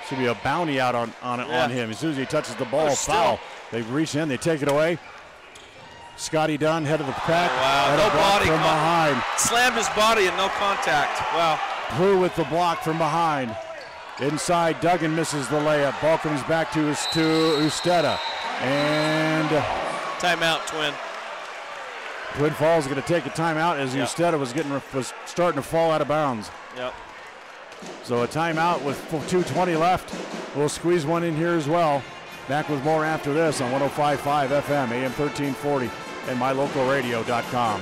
Should be a bounty out on him. As soon as he touches the ball, foul. They reach in, they take it away. Scotty Dunn, head of the crack. Wow, no body from behind. Slammed his body and no contact. Wow. Plew with the block from behind. Inside, Duggan misses the layup. Ball comes back to Usteda. And timeout, Twin. Twin Falls is going to take a timeout as Usteda was starting to fall out of bounds. Yep. So a timeout with 2:20 left. We'll squeeze one in here as well. Back with more after this on 105.5 FM, AM 1340, and mylocalradio.com.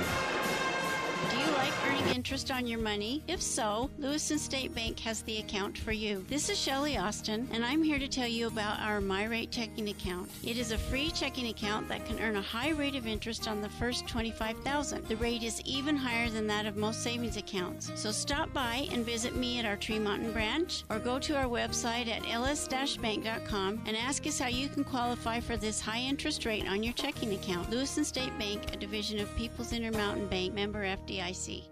Do you like earning interest on your money? If so, Lewiston State Bank has the account for you. This is Shelley Austin, and I'm here to tell you about our MyRate checking account. It is a free checking account that can earn a high rate of interest on the first $25,000. The rate is even higher than that of most savings accounts. So stop by and visit me at our Tree Mountain branch, or go to our website at ls-bank.com and ask us how you can qualify for this high interest rate on your checking account. Lewiston State Bank, a division of People's Intermountain Bank, member FDIC.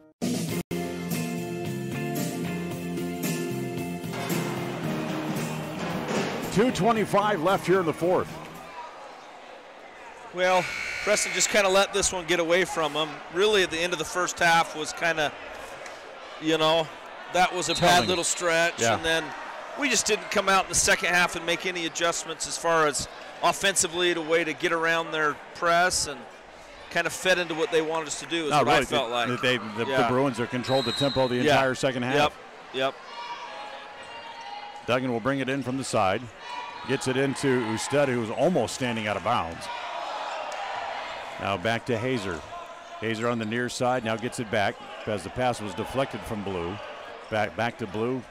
2:25 left here in the fourth. Well, Preston just kind of let this one get away from them. Really, at the end of the first half was kind of, that was a bad little stretch. Yeah. And then we just didn't come out in the second half and make any adjustments as far as offensively to way to get around their press and kind of fed into what they wanted us to do is what I felt like. The Bruins have controlled the tempo the entire second half. Yep. Duggan will bring it in from the side. Gets it into Usted, who's almost standing out of bounds. Now back to Hazer. Hazer on the near side, now gets it back as the pass was deflected from Blue. Back to Blue.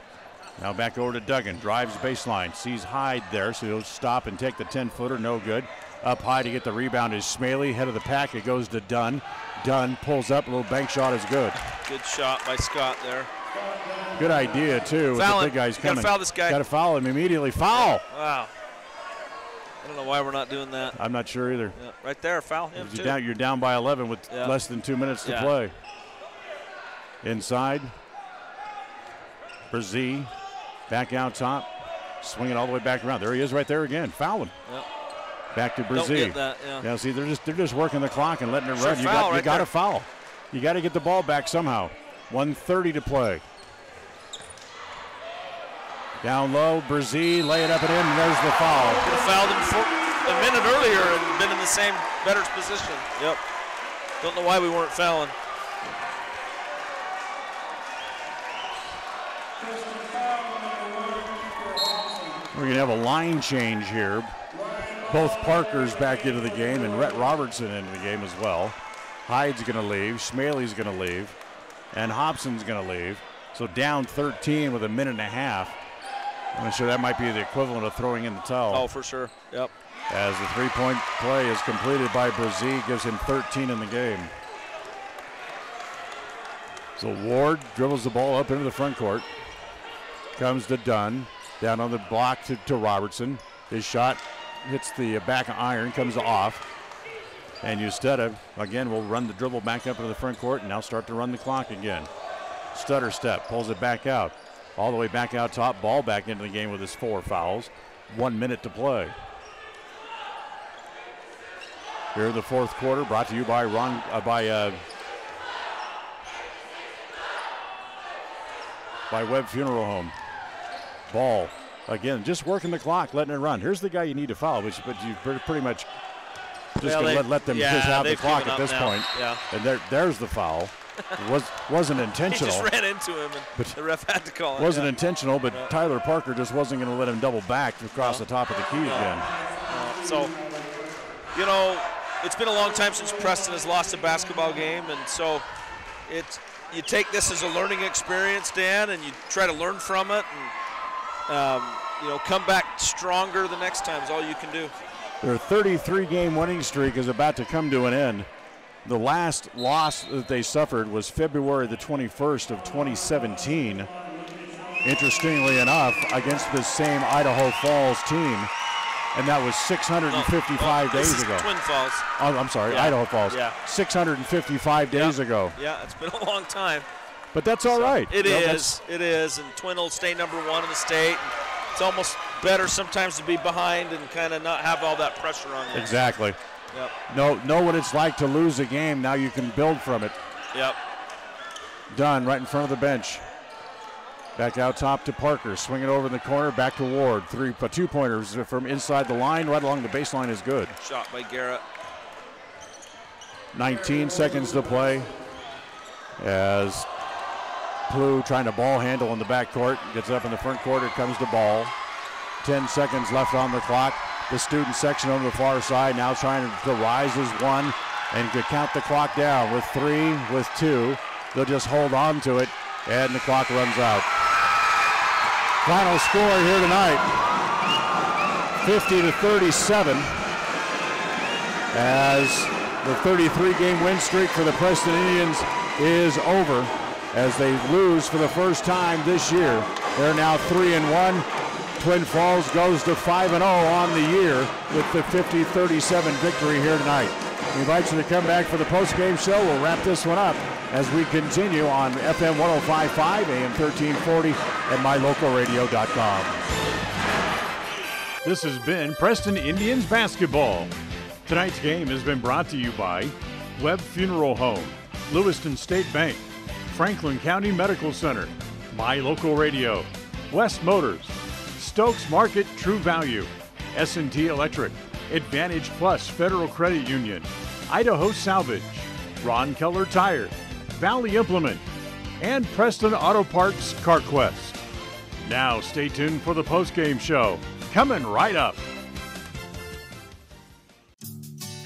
Now back over to Duggan. Drives baseline. Sees Hyde there, so he'll stop and take the 10-footer. No good. Up high to get the rebound is Smaley. Head of the pack, it goes to Dunn. Dunn pulls up. A little bank shot is good. Good shot by Scott there. Good idea, too, with the big guys coming. Gotta foul this guy. Gotta foul him immediately. Foul! Wow. I don't know why we're not doing that. I'm not sure either. Yeah, right there, foul him, too. You're down by 11 with less than 2 minutes to play. Inside. Brzee. Back out top. Swinging all the way back around. There he is right there again. Foul him. Yep. Back to Brzee. Don't get that, yeah, see, they're just working the clock and letting it run. You right got to foul. You got to get the ball back somehow. 1:30 to play. Down low, Brzee, lay it up and in, and there's the foul. Could have fouled him a minute earlier and been in the same better position. Yep. Don't know why we weren't fouling. We're going to have a line change here. Both Parkers back into the game and Rhett Robertson into the game as well. Hyde's going to leave, Smaley's going to leave, and Hobson's going to leave. So down 13 with a minute and a half. I'm sure that might be the equivalent of throwing in the towel. Oh, for sure. Yep. As the three-point play is completed by Brzee, gives him 13 in the game. So Ward dribbles the ball up into the front court. Comes to Dunn. Down on the block to Robertson. His shot hits the back iron, comes off. And Usteda, again, will run the dribble back up into the front court and now start to run the clock again. Stutter step, pulls it back out. All the way back out top, ball back into the game with his 4 fouls. 1 minute to play. Here in the fourth quarter, brought to you by Webb Funeral Home. Ball, again, just working the clock, letting it run. Here's the guy you need to foul, but you pretty much just gonna let them just have the clock at this point. Yeah. And there's the foul. Wasn't intentional. He just ran into him, and the ref had to call it. Wasn't intentional, but Tyler Parker just wasn't going to let him double back across the top of the key again. So, it's been a long time since Preston has lost a basketball game, and so you take this as a learning experience, Dan, and you try to learn from it, and come back stronger the next time is all you can do. Their 33-game winning streak is about to come to an end. The last loss that they suffered was February the 21st of 2017. Interestingly enough, against this same Idaho Falls team, and that was 655 days ago. Twin Falls. Oh, I'm sorry, Idaho Falls. Yeah. 655 days ago. Yeah, it's been a long time. But that's all right. It is, and Twin will stay number 1 in the state. It's almost better sometimes to be behind and kind of not have all that pressure on you. Exactly. Yep. Know what it's like to lose a game. Now you can build from it. Yep. Dunn right in front of the bench. Back out top to Parker. Swing it over in the corner. Back to Ward. 2-pointers from inside the line. Right along the baseline is good. Shot by Garrett. 19 seconds to play. As Plough trying to ball handle in the backcourt. Gets up in the front court. It comes to ball. 10 seconds left on the clock. The student section on the far side now trying to rise as 1 and to count the clock down with 3, with 2. They'll just hold on to it, and the clock runs out. Final score here tonight, 50-37, as the 33-game win streak for the Preston Indians is over as they lose for the first time this year. They're now 3-1. Twin Falls goes to 5-0 on the year with the 50-37 victory here tonight. We invite you to come back for the post-game show. We'll wrap this one up as we continue on FM 105.5, AM 1340, and mylocalradio.com. This has been Preston Indians basketball. Tonight's game has been brought to you by Webb Funeral Home, Lewiston State Bank, Franklin County Medical Center, My Local Radio, West Motors, Stokes Market True Value, S&T Electric, Advantage Plus Federal Credit Union, Idaho Salvage, Ron Keller Tire, Valley Implement, and Preston Auto Parts CarQuest. Now stay tuned for the postgame show. Coming right up.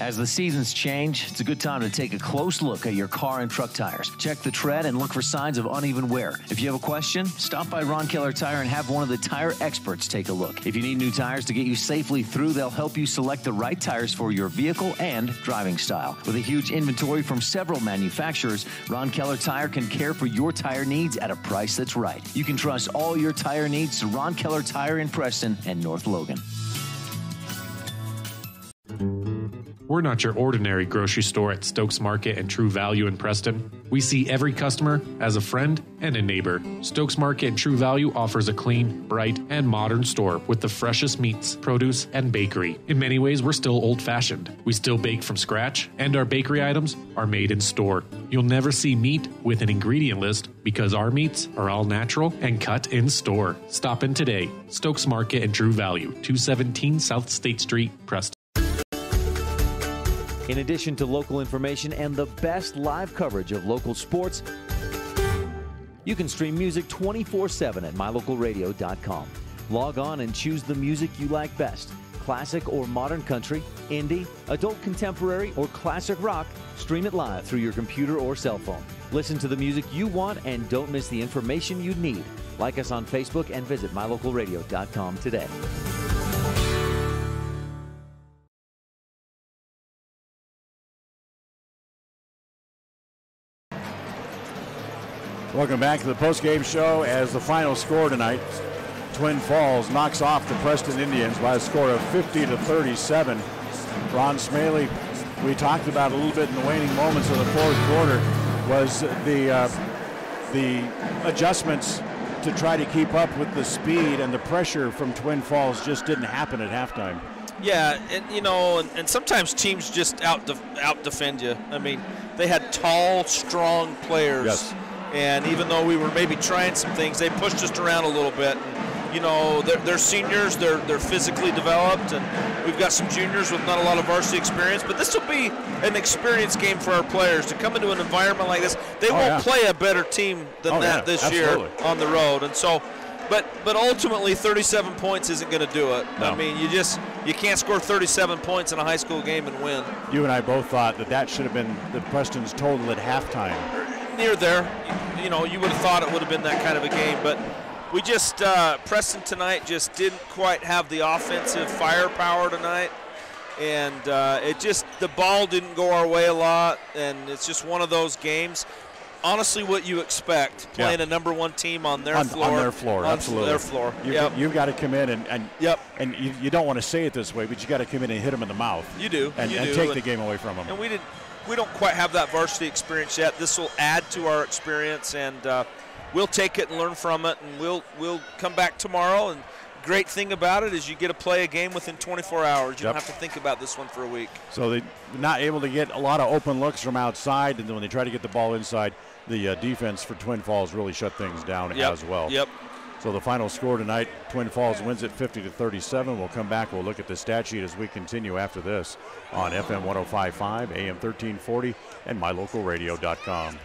As the seasons change, it's a good time to take a close look at your car and truck tires. Check the tread and look for signs of uneven wear. If you have a question, stop by Ron Keller Tire and have one of the tire experts take a look. If you need new tires to get you safely through, they'll help you select the right tires for your vehicle and driving style. With a huge inventory from several manufacturers, Ron Keller Tire can care for your tire needs at a price that's right. You can trust all your tire needs to Ron Keller Tire in Preston and North Logan. We're not your ordinary grocery store at Stokes Market and True Value in Preston. We see every customer as a friend and a neighbor. Stokes Market and True Value offers a clean, bright, and modern store with the freshest meats, produce, and bakery. In many ways, we're still old-fashioned. We still bake from scratch, and our bakery items are made in store. You'll never see meat with an ingredient list because our meats are all natural and cut in store. Stop in today. Stokes Market and True Value, 217 South State Street, Preston. In addition to local information and the best live coverage of local sports, you can stream music 24/7 at mylocalradio.com. Log on and choose the music you like best. Classic or modern country, indie, adult contemporary, or classic rock, stream it live through your computer or cell phone. Listen to the music you want and don't miss the information you need. Like us on Facebook and visit mylocalradio.com today. Welcome back to the postgame show. As the final score tonight, Twin Falls knocks off the Preston Indians by a score of 50-37. Ron Smaley, we talked about a little bit in the waning moments of the fourth quarter, was the adjustments to try to keep up with the speed and the pressure from Twin Falls just didn't happen at halftime. Yeah, and sometimes teams just out defend you. I mean, they had tall, strong players. Yes. And even though we were maybe trying some things, they pushed us around a little bit. And, they're seniors, they're physically developed, and we've got some juniors with not a lot of varsity experience. But this will be an experience game for our players to come into an environment like this. They won't play a better team than this year on the road. And so, but ultimately, 37 points isn't going to do it. No. I mean, you can't score 37 points in a high school game and win. You and I both thought that should have been the Preston's total at halftime. Near there, you would have thought it would have been that kind of a game, but we just Preston tonight just didn't quite have the offensive firepower tonight, and the ball didn't go our way a lot, and it's just one of those games. Honestly, what you expect playing a number one team on their floor. On their floor, absolutely. Their floor. You've got to come in and you don't want to say it this way, but you got to come in and hit them in the mouth. You do. And take the game away from them. And we don't quite have that varsity experience yet. This will add to our experience, and we'll take it and learn from it, and we'll come back tomorrow. And great thing about it is you get to play a game within 24 hours. You don't have to think about this one for a week. So they're not able to get a lot of open looks from outside, and then when they try to get the ball inside, the defense for Twin Falls really shut things down as well. Yep. So the final score tonight, Twin Falls wins it 50-37. We'll come back. We'll look at the stat sheet as we continue after this on FM 105.5, AM 1340, and mylocalradio.com.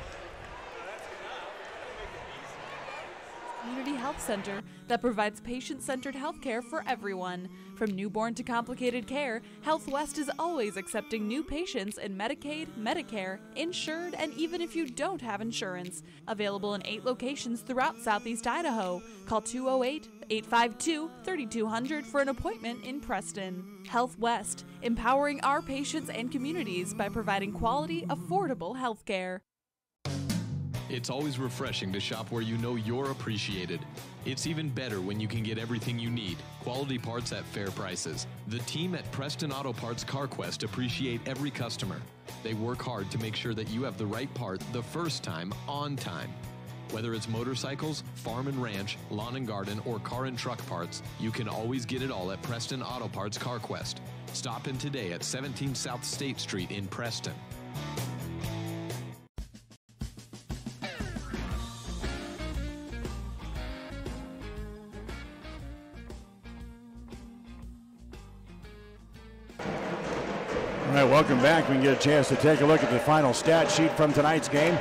Community Health Center that provides patient-centered health care for everyone. From newborn to complicated care, Health West is always accepting new patients in Medicaid, Medicare, insured, and even if you don't have insurance. Available in 8 locations throughout Southeast Idaho. Call 208-852-3200 for an appointment in Preston. Health West, empowering our patients and communities by providing quality, affordable health care. It's always refreshing to shop where you know you're appreciated. It's even better when you can get everything you need, quality parts at fair prices. The team at Preston Auto Parts CarQuest appreciate every customer. They work hard to make sure that you have the right part the first time, on time. Whether it's motorcycles, farm and ranch, lawn and garden, or car and truck parts, you can always get it all at Preston Auto Parts CarQuest. Stop in today at 17 South State Street in Preston. All right, welcome back. We can get a chance to take a look at the final stat sheet from tonight's game.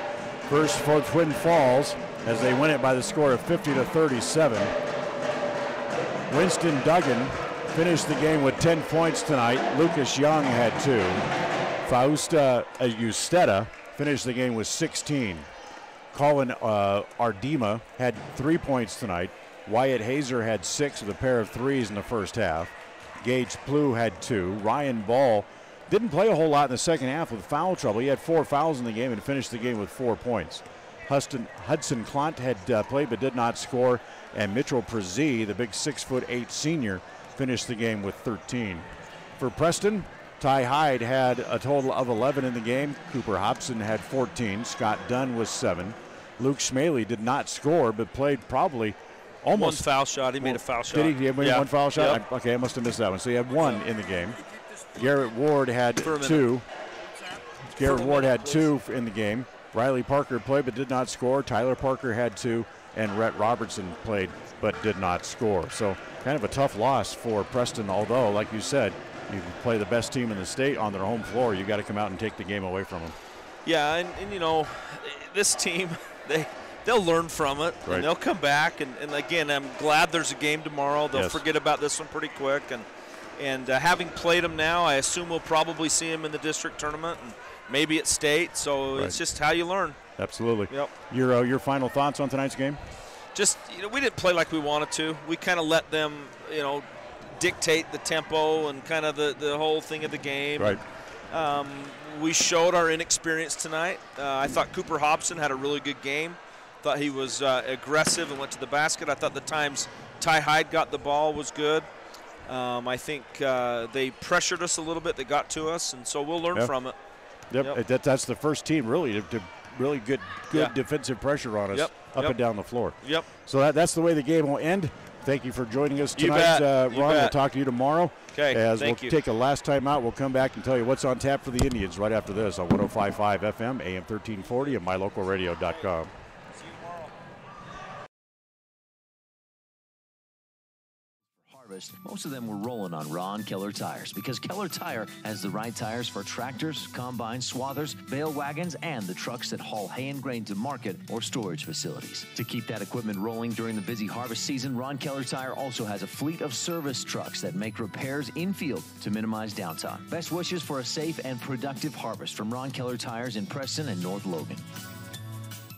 First for Twin Falls as they win it by the score of 50-37. Winston Duggan finished the game with 10 points tonight. Lucas Young had 2. Fausta Usteda finished the game with 16. Colin Ardema had 3 points tonight. Wyatt Hazer had 6 with a pair of threes in the first half. Gage Plew had 2. Ryan Ball didn't play a whole lot in the second half with foul trouble. He had 4 fouls in the game and finished the game with 4 points. Hudson Klont had played but did not score. And Mitchell Prezee, the big 6'8" senior, finished the game with 13. For Preston, Ty Hyde had a total of 11 in the game. Cooper Hobson had 14. Scott Dunn was 7. Luke Schmaley did not score but played probably almost. One foul shot. He made a foul shot. Did he? He made one foul shot? Yep. Okay, I must have missed that one. So he had 1 in the game. Garrett Ward had 2. Garrett Ward had 2 in the game. Riley Parker played but did not score. Tyler Parker had 2. And Rhett Robertson played but did not score. So kind of a tough loss for Preston, although, like you said, you play the best team in the state on their home floor. You got to come out and take the game away from them. Yeah, and you know, this team, they'll learn from it. Right. And they'll come back. And again, I'm glad there's a game tomorrow. They'll forget about this one pretty quick. And having played them now, I assume we'll probably see them in the district tournament and maybe at state. So it's just how you learn. Absolutely. Yep. Your final thoughts on tonight's game? Just, we didn't play like we wanted to. We kind of let them, dictate the tempo and kind of the whole thing of the game. Right. We showed our inexperience tonight. I thought Cooper Hobson had a really good game. Thought he was aggressive and went to the basket. I thought the times Ty Hyde got the ball was good. I think they pressured us a little bit. They got to us, and so we'll learn from it. Yep. That's the first team really to really good defensive pressure on us up and down the floor. Yep. So that's the way the game will end. Thank you for joining us tonight, Ron. We'll talk to you tomorrow. Okay, As thank we'll you. take a last time out, we'll come back and tell you what's on tap for the Indians right after this on 105.5 FM, AM 1340, and mylocalradio.com. Most of them were rolling on Ron Keller tires because Keller Tire has the right tires for tractors, combines, swathers, bale wagons, and the trucks that haul hay and grain to market or storage facilities. To keep that equipment rolling during the busy harvest season, Ron Keller Tire also has a fleet of service trucks that make repairs in-field to minimize downtime. Best wishes for a safe and productive harvest from Ron Keller Tires in Preston and North Logan.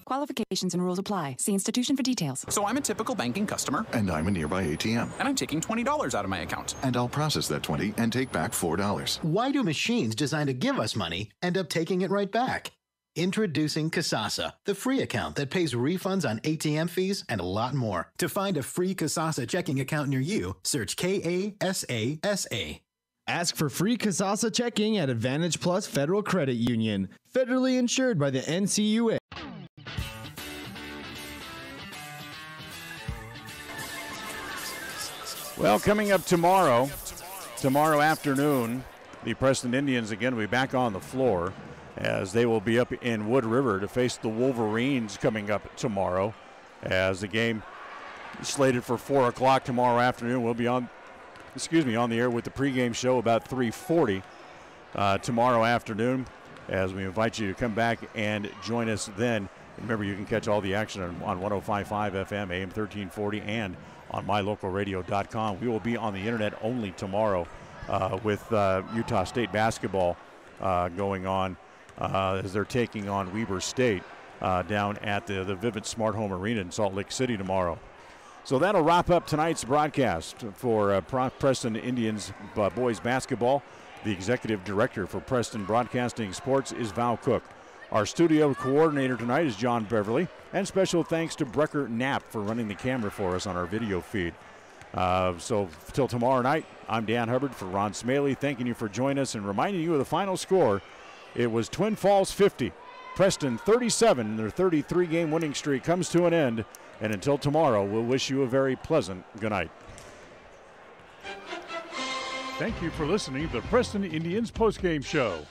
Qualifications and rules apply. See institution for details. So I'm a typical banking customer. And I'm a nearby ATM. And I'm taking $20 out of my account. And I'll process that 20 and take back $4. Why do machines designed to give us money end up taking it right back? Introducing Kasasa, the free account that pays refunds on ATM fees and a lot more. To find a free Kasasa checking account near you, search Kasasa. Ask for free Kasasa checking at Advantage Plus Federal Credit Union. Federally insured by the NCUA. Well, coming up tomorrow afternoon, the Preston Indians again will be back on the floor as they will be up in Wood River to face the Wolverines coming up tomorrow. As the game is slated for 4 o'clock tomorrow afternoon, we'll be on the air with the pregame show about 3:40 tomorrow afternoon as we invite you to come back and join us then. Remember, you can catch all the action on 105.5 FM, AM 1340, and on mylocalradio.com. We will be on the internet only tomorrow with Utah State basketball going on as they're taking on Weber State down at the Vivint Smart Home Arena in Salt Lake City tomorrow. So that'll wrap up tonight's broadcast for Preston Indians boys basketball. The executive director for Preston Broadcasting Sports is Val Cook. Our studio coordinator tonight is John Beverly, and special thanks to Brecker Knapp for running the camera for us on our video feed. So till tomorrow night, I'm Dan Hubbard for Ron Smaley, thanking you for joining us and reminding you of the final score. It was Twin Falls 50 Preston 37, their 33-game winning streak comes to an end. And until tomorrow, we'll wish you a very pleasant good night. Thank you for listening to the Preston Indians postgame show.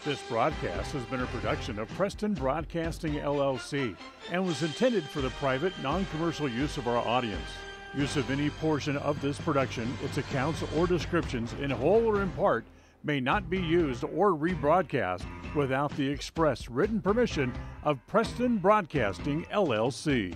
This broadcast has been a production of Preston Broadcasting, LLC, and was intended for the private, non-commercial use of our audience. Use of any portion of this production, its accounts or descriptions, in whole or in part, may not be used or rebroadcast without the express written permission of Preston Broadcasting, LLC.